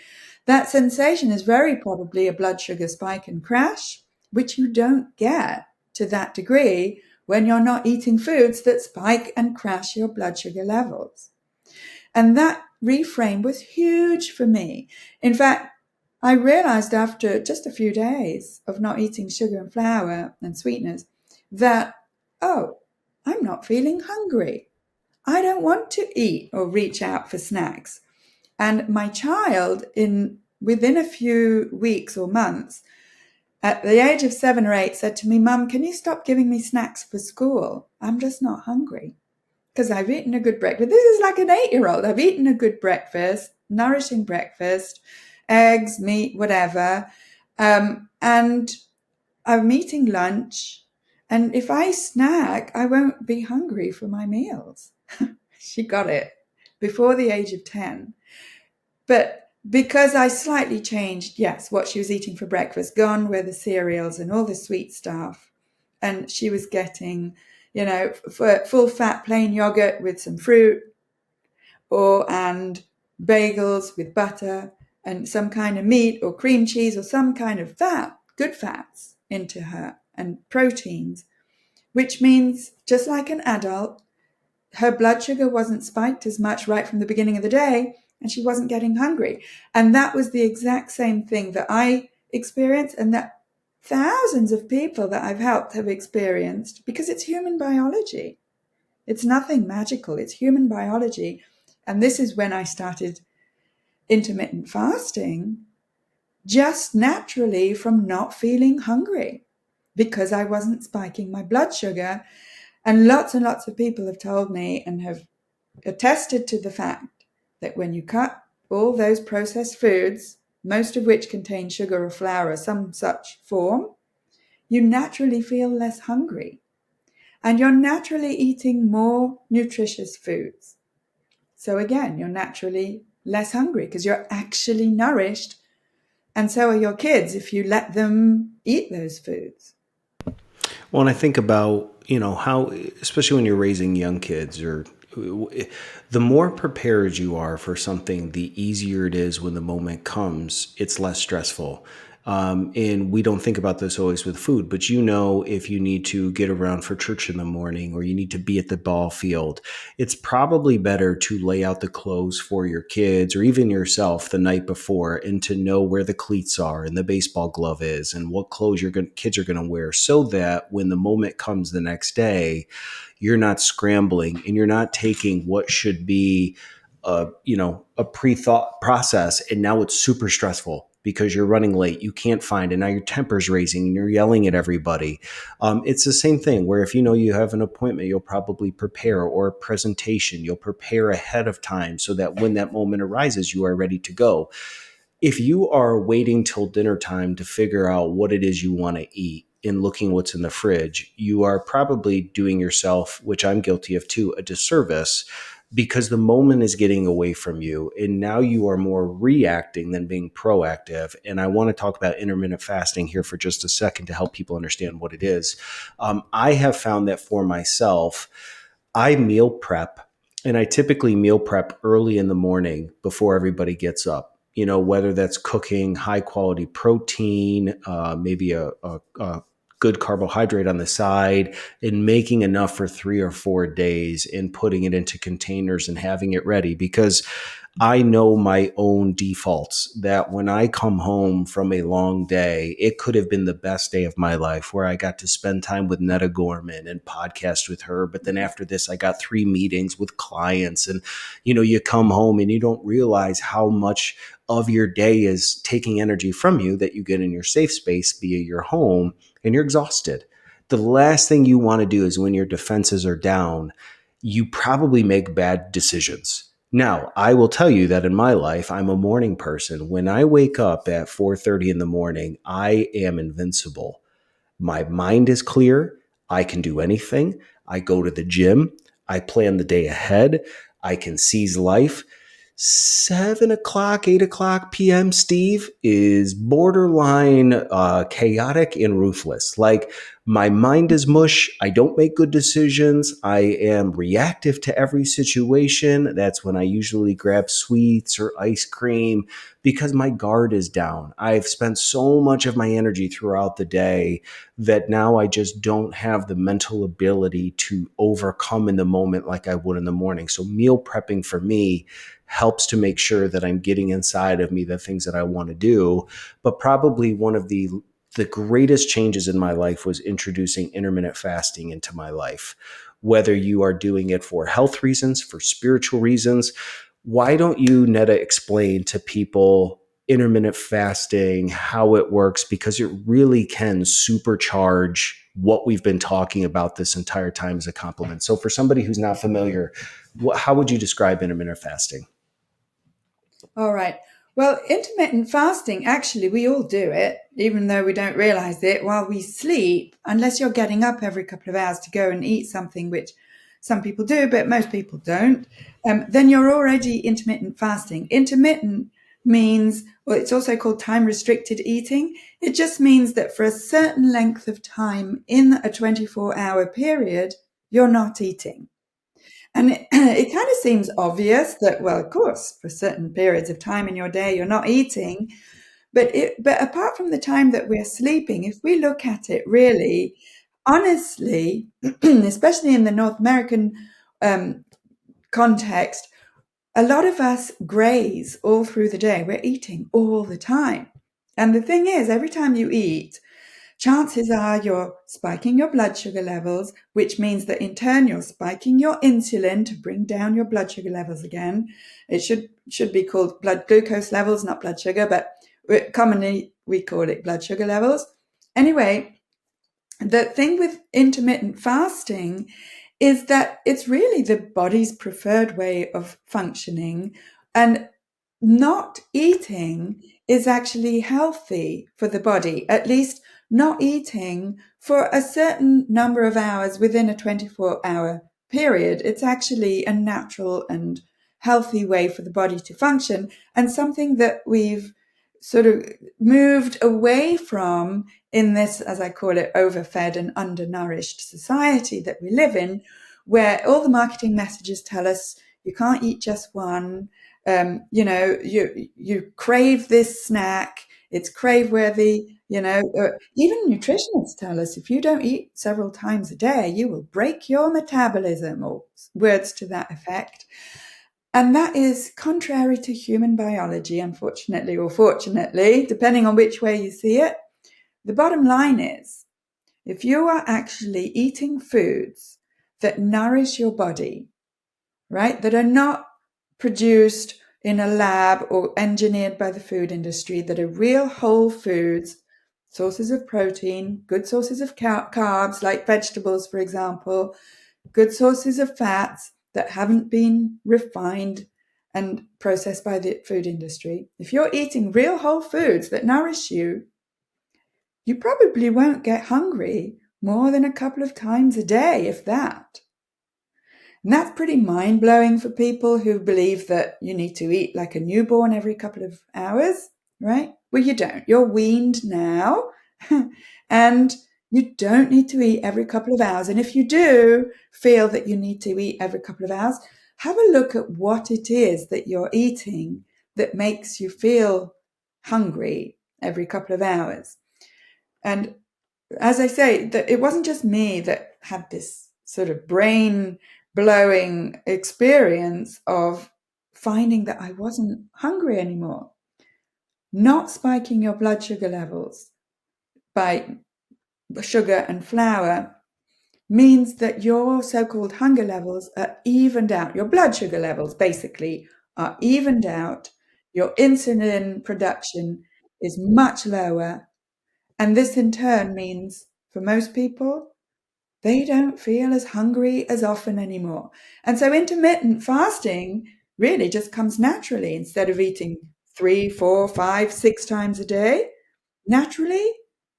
That sensation is very probably a blood sugar spike and crash, which you don't get to that degree when you're not eating foods that spike and crash your blood sugar levels. And that reframe was huge for me. In fact, I realized after just a few days of not eating sugar and flour and sweeteners that, oh, I'm not feeling hungry. I don't want to eat or reach out for snacks. And my child, within a few weeks or months, at the age of 7 or 8, said to me, Mum, can you stop giving me snacks for school? I'm just not hungry because I've eaten a good breakfast. This is like an 8-year-old. I've eaten a good breakfast, nourishing breakfast, eggs, meat, whatever. And I'm eating lunch. And if I snack, I won't be hungry for my meals. She got it before the age of 10. But because I slightly changed, yes, what she was eating for breakfast, gone were the cereals and all the sweet stuff. And she was getting, full fat plain yogurt with some fruit and bagels with butter and some kind of meat or cream cheese or some kind of fat, good fats into her and proteins, which means just like an adult, her blood sugar wasn't spiked as much right from the beginning of the day, and she wasn't getting hungry. And that was the exact same thing that I experienced and that thousands of people that I've helped have experienced, because it's human biology. It's nothing magical. It's human biology. And this is when I started intermittent fasting, just naturally from not feeling hungry, because I wasn't spiking my blood sugar. And lots of people have told me and have attested to the fact that when you cut all those processed foods, most of which contain sugar or flour or some such form, you naturally feel less hungry. And you're naturally eating more nutritious foods. So again, you're naturally less hungry because you're actually nourished. And so are your kids if you let them eat those foods. Well, and I think about, how, especially when you're raising young kids, or the more prepared you are for something, the easier it is when the moment comes. It's less stressful. And we don't think about this always with food, but if you need to get around for church in the morning or you need to be at the ball field, it's probably better to lay out the clothes for your kids or even yourself the night before and to know where the cleats are and the baseball glove is and what clothes kids are going to wear so that when the moment comes the next day, you're not scrambling and you're not taking what should be a pre-thought process and now it's super stressful because you're running late, you can't find it, now your temper's raising and you're yelling at everybody. It's the same thing where if you have an appointment, you'll probably prepare, or a presentation, you'll prepare ahead of time so that when that moment arises, you are ready to go. If you are waiting till dinner time to figure out what it is you want to eat and looking what's in the fridge, you are probably doing yourself, which I'm guilty of too, a disservice, because the moment is getting away from you and now you are more reacting than being proactive. And I want to talk about intermittent fasting here for just a second to help people understand what it is. I have found that for myself, I meal prep, and I typically meal prep early in the morning before everybody gets up. Whether that's cooking high quality protein, maybe a good carbohydrate on the side, and making enough for 3 or 4 days and putting it into containers and having it ready. Because I know my own defaults that when I come home from a long day, it could have been the best day of my life where I got to spend time with Netta Gorman and podcast with her. But then after this, I got 3 meetings with clients. And, you come home and you don't realize how much of your day is taking energy from you that you get in your safe space via your home, and you're exhausted. The last thing you want to do is when your defenses are down, you probably make bad decisions. Now, I will tell you that in my life, I'm a morning person. When I wake up at 4:30 in the morning, I am invincible. My mind is clear. I can do anything. I go to the gym. I plan the day ahead. I can seize life. 7 o'clock, 8 o'clock p.m., Steve, is borderline chaotic and ruthless. Like, my mind is mush. I don't make good decisions. I am reactive to every situation. That's when I usually grab sweets or ice cream because my guard is down. I've spent so much of my energy throughout the day that now I just don't have the mental ability to overcome in the moment like I would in the morning. So meal prepping for me helps to make sure that I'm getting inside of me the things that I want to do. But probably one of the greatest changes in my life was introducing intermittent fasting into my life. Whether you are doing it for health reasons, for spiritual reasons, why don't you, Netta, explain to people intermittent fasting, how it works, because it really can supercharge what we've been talking about this entire time as a compliment. So for somebody who's not familiar, how would you describe intermittent fasting? All right. Well, intermittent fasting, actually, we all do it, even though we don't realize it while we sleep, unless you're getting up every couple of hours to go and eat something, which some people do, but most people don't. Then you're already intermittent fasting. Intermittent means, well, it's also called time restricted eating. It just means that for a certain length of time in a 24-hour period, you're not eating. And it kind of seems obvious that, well, of course, for certain periods of time in your day, you're not eating. But apart from the time that we're sleeping, if we look at it really honestly, especially in the North American um, context, a lot of us graze all through the day. We're eating all the time. And the thing is, every time you eat, chances are you're spiking your blood sugar levels, which means that in turn you're spiking your insulin to bring down your blood sugar levels again. It should be called blood glucose levels, not blood sugar, but commonly we call it blood sugar levels. Anyway, the thing with intermittent fasting is that it's really the body's preferred way of functioning, and not eating is actually healthy for the body, at least not eating for a certain number of hours within a 24-hour period. It's actually a natural and healthy way for the body to function, and something that we've sort of moved away from in this, as I call it, overfed and undernourished society that we live in, where all the marketing messages tell us you can't eat just one. You crave this snack. It's crave-worthy. Even nutritionists tell us if you don't eat several times a day, you will break your metabolism, or words to that effect. And that is contrary to human biology, unfortunately, or fortunately, depending on which way you see it. The bottom line is, if you are actually eating foods that nourish your body, right, that are not produced in a lab or engineered by the food industry, that are real whole foods, sources of protein, good sources of carbs, like vegetables, for example, good sources of fats that haven't been refined and processed by the food industry. If you're eating real whole foods that nourish you, you probably won't get hungry more than a couple of times a day, if that. And that's pretty mind blowing for people who believe that you need to eat like a newborn every couple of hours, right? Well, you don't. You're weaned now, and you don't need to eat every couple of hours. And if you do feel that you need to eat every couple of hours, have a look at what it is that you're eating that makes you feel hungry every couple of hours. And as I say, that it wasn't just me that had this sort of brain blowing experience of finding that I wasn't hungry anymore. Not spiking your blood sugar levels by sugar and flour means that your so-called hunger levels are evened out. Your blood sugar levels basically are evened out. Your insulin production is much lower. And this in turn means for most people, they don't feel as hungry as often anymore. And so intermittent fasting really just comes naturally. Instead of eating 3, 4, 5, 6 times a day, naturally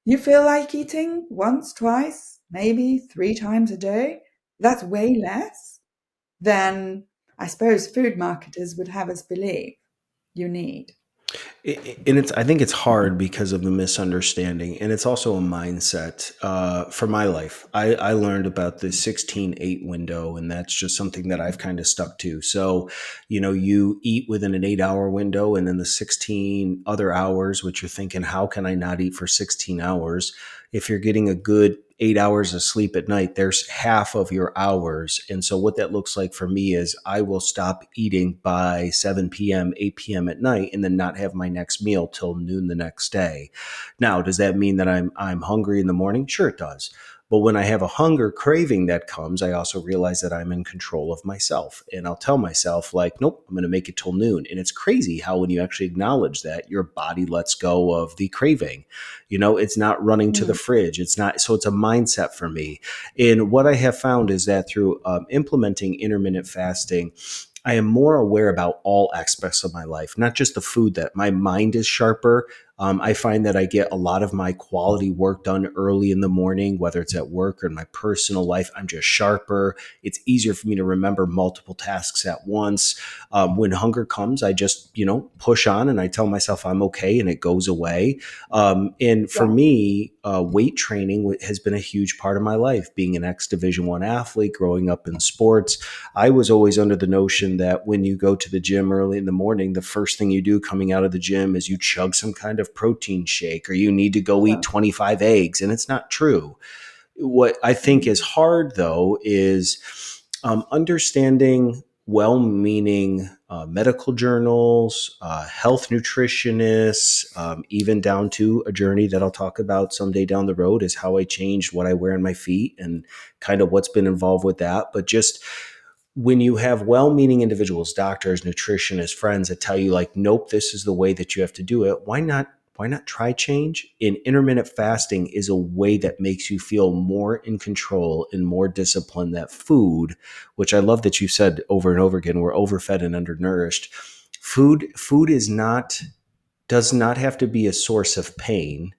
you feel like eating once, twice, maybe 3 times a day. That's way less than I suppose food marketers would have us believe you need. And I think it's hard because of the misunderstanding, and it's also a mindset. For my life, I learned about the 16-8 window, and that's just something that I've kind of stuck to. So, you eat within an 8-hour window, and then the 16 other hours, which you're thinking, how can I not eat for 16 hours? If you're getting a good 8 hours of sleep at night, there's half of your hours. And so what that looks like for me is I will stop eating by 7 p.m., 8 p.m. at night, and then not have my next meal till noon the next day. Now, does that mean that I'm hungry in the morning? Sure, it does. But when I have a hunger craving that comes, I also realize that I'm in control of myself. And I'll tell myself, like, nope, I'm going to make it till noon. And it's crazy how when you actually acknowledge that, your body lets go of the craving. It's not running to the Mm. fridge. It's not. So it's a mindset for me. And what I have found is that through implementing intermittent fasting, I am more aware about all aspects of my life, not just the food. That my mind is sharper. I find that I get a lot of my quality work done early in the morning, whether it's at work or in my personal life. I'm just sharper. It's easier for me to remember multiple tasks at once. When hunger comes, I just, push on and I tell myself I'm okay and it goes away. And for Yeah. me, weight training has been a huge part of my life. Being an ex-Division I athlete, growing up in sports, I was always under the notion that when you go to the gym early in the morning, the first thing you do coming out of the gym is you chug some kind of protein shake or you need to go eat Yeah. 25 eggs. And it's not true. What I think is Mm. hard, though, is understanding well meaning medical journals, health nutritionists, even down to a journey that I'll talk about someday down the road is how I changed what I wear on my feet and kind of what's been involved with that. But just when you have well-meaning individuals, doctors, nutritionists, friends that tell you like, nope, this is the way that you have to do it. Why not try change? And intermittent fasting is a way that makes you feel more in control and more disciplined. That food, which I love that you said over and over again, we're overfed and undernourished. Food does not have to be a source of pain.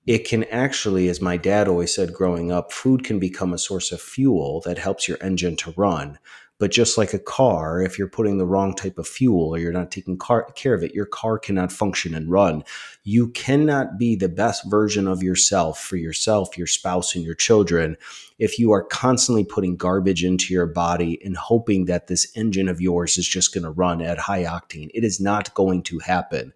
It can actually, as my dad always said growing up, food can become a source of fuel that helps your engine to run. But just like a car, if you're putting the wrong type of fuel or you're not taking care of it, your car cannot function and run. You cannot be the best version of yourself for yourself, your spouse, and your children if you are constantly putting garbage into your body and hoping that this engine of yours is just going to run at high octane. It is not going to happen.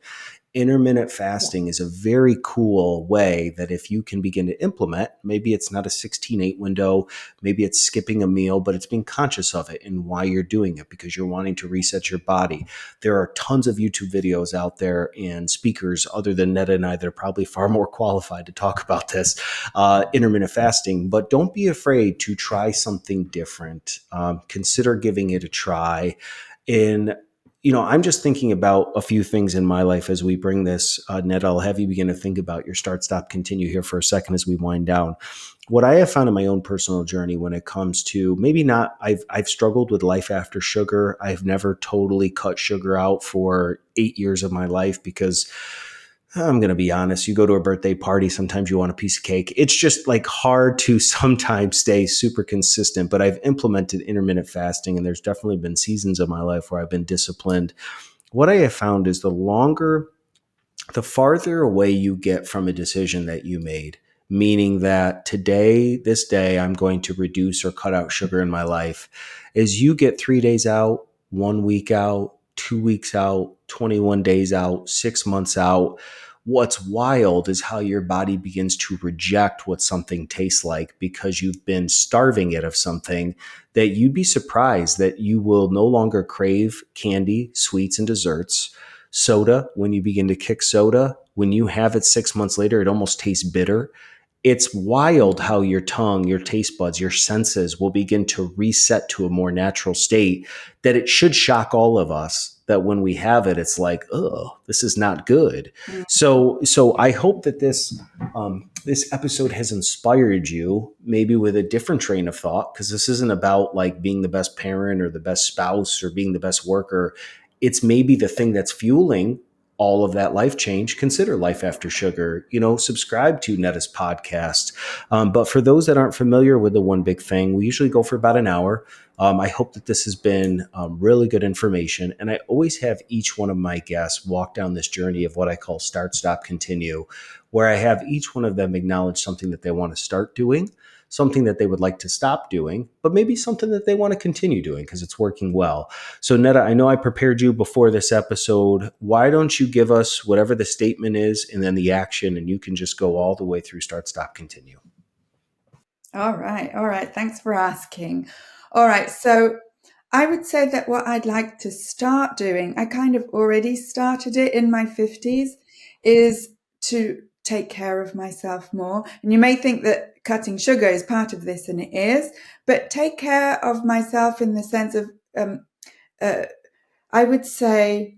Intermittent Yeah. fasting is a very cool way that if you can begin to implement, maybe it's not a 16-8 window, maybe it's skipping a meal, but it's being conscious of it and why you're doing it because you're wanting to reset your body. There are tons of YouTube videos out there and speakers other than Netta and I that are probably far more qualified to talk about this, intermittent fasting. But don't be afraid to try something different. Consider giving it a try. In I'm just thinking about a few things in my life as we bring this. Ned, I'll have you begin to think about your start, stop, continue here for a second as we wind down. What I have found in my own personal journey when it comes to maybe not, I've struggled with life after sugar. I've never totally cut sugar out for 8 years of my life because I'm going to be honest, you go to a birthday party, sometimes you want a piece of cake. It's just like hard to sometimes stay super consistent, but I've implemented intermittent fasting and there's definitely been seasons of my life where I've been disciplined. What I have found is the farther away you get from a decision that you made, meaning that this day, I'm going to reduce or cut out sugar in my life, as you get 3 days out, 1 week out, 2 weeks out, 21 days out, 6 months out, what's wild is how your body begins to reject what something tastes like because you've been starving it of something that you'd be surprised that you will no longer crave candy, sweets, and desserts. Soda, when you begin to kick soda, when you have it 6 months later, it almost tastes bitter. It's wild how your tongue, your taste buds, your senses will begin to reset to a more natural state that it should shock all of us that when we have it, it's like, oh, this is not good. Mm. So I hope that this episode has inspired you maybe with a different train of thought, because this isn't about like being the best parent or the best spouse or being the best worker. It's maybe the thing that's fueling all of that life change. Consider Life After Sugar, subscribe to Netta's podcast. But for those that aren't familiar with the One Big Thing, we usually go for about an hour. I hope that this has been really good information. And I always have each one of my guests walk down this journey of what I call start, stop, continue, where I have each one of them acknowledge something that they want to start doing, something that they would like to stop doing, but maybe something that they want to continue doing because it's working well. So, Netta, I know I prepared you before this episode. Why don't you give us whatever the statement is and then the action, and you can just go all the way through start, stop, continue. All right. All right. Thanks for asking. All right. So I would say that what I'd like to start doing, I kind of already started it in my 50s, is to take care of myself more. And you may think that cutting sugar is part of this, and it is, but take care of myself in the sense of, uh, I would say,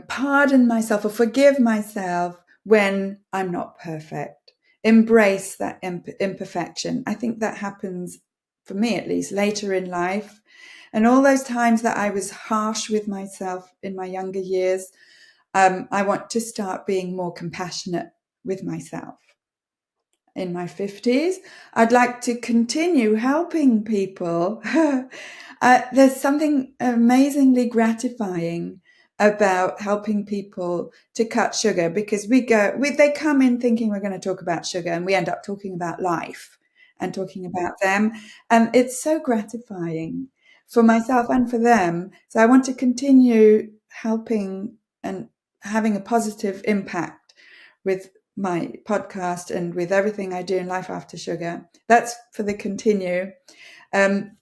pardon myself or forgive myself when I'm not perfect. Embrace that imperfection. I think that happens, for me at least, later in life. And all those times that I was harsh with myself in my younger years, I want to start being more compassionate with myself. In my 50s, I'd like to continue helping people. There's something amazingly gratifying about helping people to cut sugar, because they come in thinking we're going to talk about sugar and we end up talking about life and talking about them. And it's so gratifying for myself and for them. So I want to continue helping and having a positive impact with my podcast and with everything I do in Life After Sugar. That's for the continue. And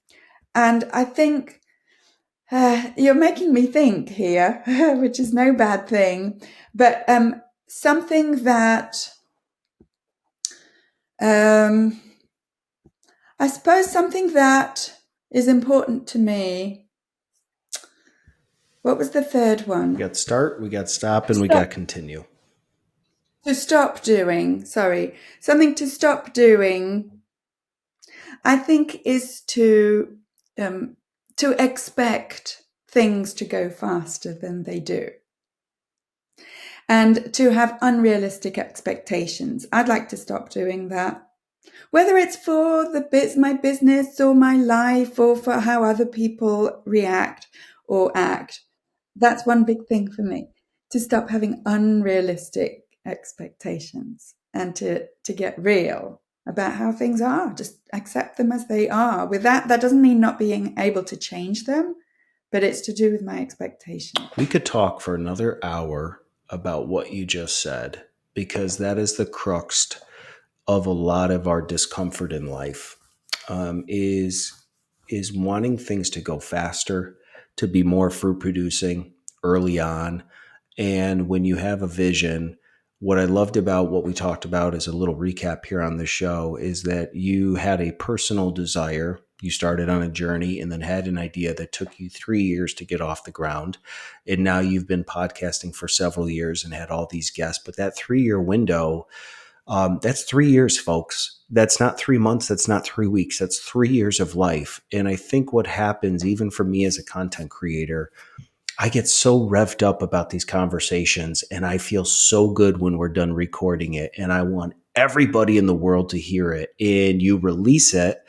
I think you're making me think here, which is no bad thing, but something that I suppose something that is important to me. What was the third one? We got start, we got stop, and we got continue. To stop doing, sorry, something to stop doing, I think, is to expect things to go faster than they do, and to have unrealistic expectations. I'd like to stop doing that, whether it's for my business or my life or for how other people react or act. That's one big thing for me, to stop having unrealistic expectations and to get real about how things are. Just accept them as they are. With that doesn't mean not being able to change them, but it's to do with my expectations. We could talk for another hour about what you just said, because that is the crux of a lot of our discomfort in life, is wanting things to go faster, to be more fruit producing early on. And when you have a vision, what I loved about what we talked about as a little recap here on the show is that you had a personal desire. You started on a journey and then had an idea that took you 3 years to get off the ground. And now you've been podcasting for several years and had all these guests. But that 3 year window, that's 3 years, folks. That's not 3 months. That's not 3 weeks. That's 3 years of life. And I think what happens, even for me as a content creator, I get so revved up about these conversations and I feel so good when we're done recording it. And I want everybody in the world to hear it. And you release it.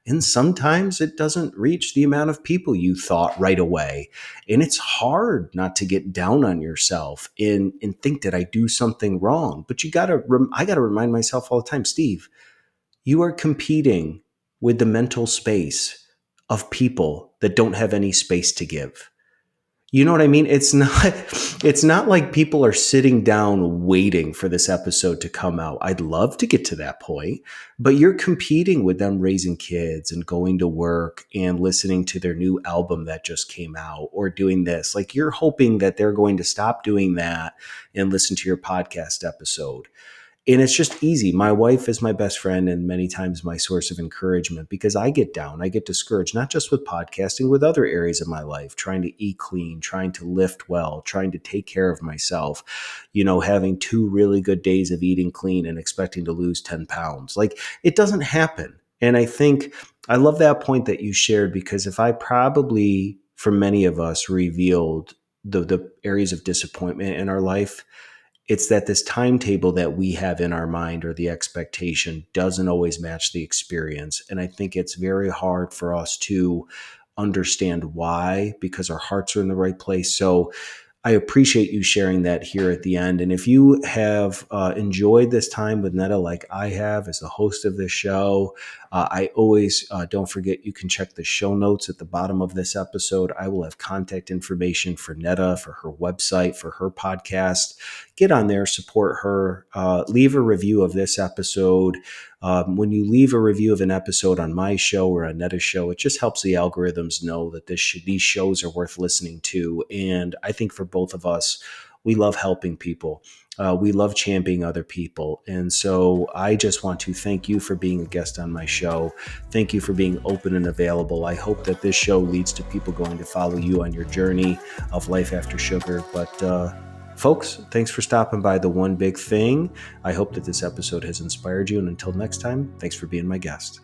And sometimes it doesn't reach the amount of people you thought right away. And it's hard not to get down on yourself and think that I do something wrong. But I got to remind myself all the time, Steve, you are competing with the mental space of people that don't have any space to give. You know what I mean? It's not like people are sitting down waiting for this episode to come out. I'd love to get to that point, but you're competing with them raising kids and going to work and listening to their new album that just came out or doing this. Like you're hoping that they're going to stop doing that and listen to your podcast episode. And it's just easy. My wife is my best friend and many times my source of encouragement because I get down, I get discouraged, not just with podcasting, with other areas of my life, trying to eat clean, trying to lift well, trying to take care of myself, having 2 really good days of eating clean and expecting to lose 10 pounds. Like it doesn't happen. And I think I love that point that you shared because if I probably, for many of us, revealed the areas of disappointment in our life, it's that this timetable that we have in our mind or the expectation doesn't always match the experience. And I think it's very hard for us to understand why because our hearts are in the right place. So I appreciate you sharing that here at the end. And if you have enjoyed this time with Netta like I have as the host of this show, I always don't forget you can check the show notes at the bottom of this episode. I will have contact information for Netta, for her website, for her podcast. Get on there, support her, leave a review of this episode. When you leave a review of an episode on my show or on Netta's show, it just helps the algorithms know that these shows are worth listening to. And I think for both of us, we love helping people. We love championing other people. And so I just want to thank you for being a guest on my show. Thank you for being open and available. I hope that this show leads to people going to follow you on your journey of life after sugar. But folks, thanks for stopping by The One Big Thing. I hope that this episode has inspired you. And until next time, thanks for being my guest.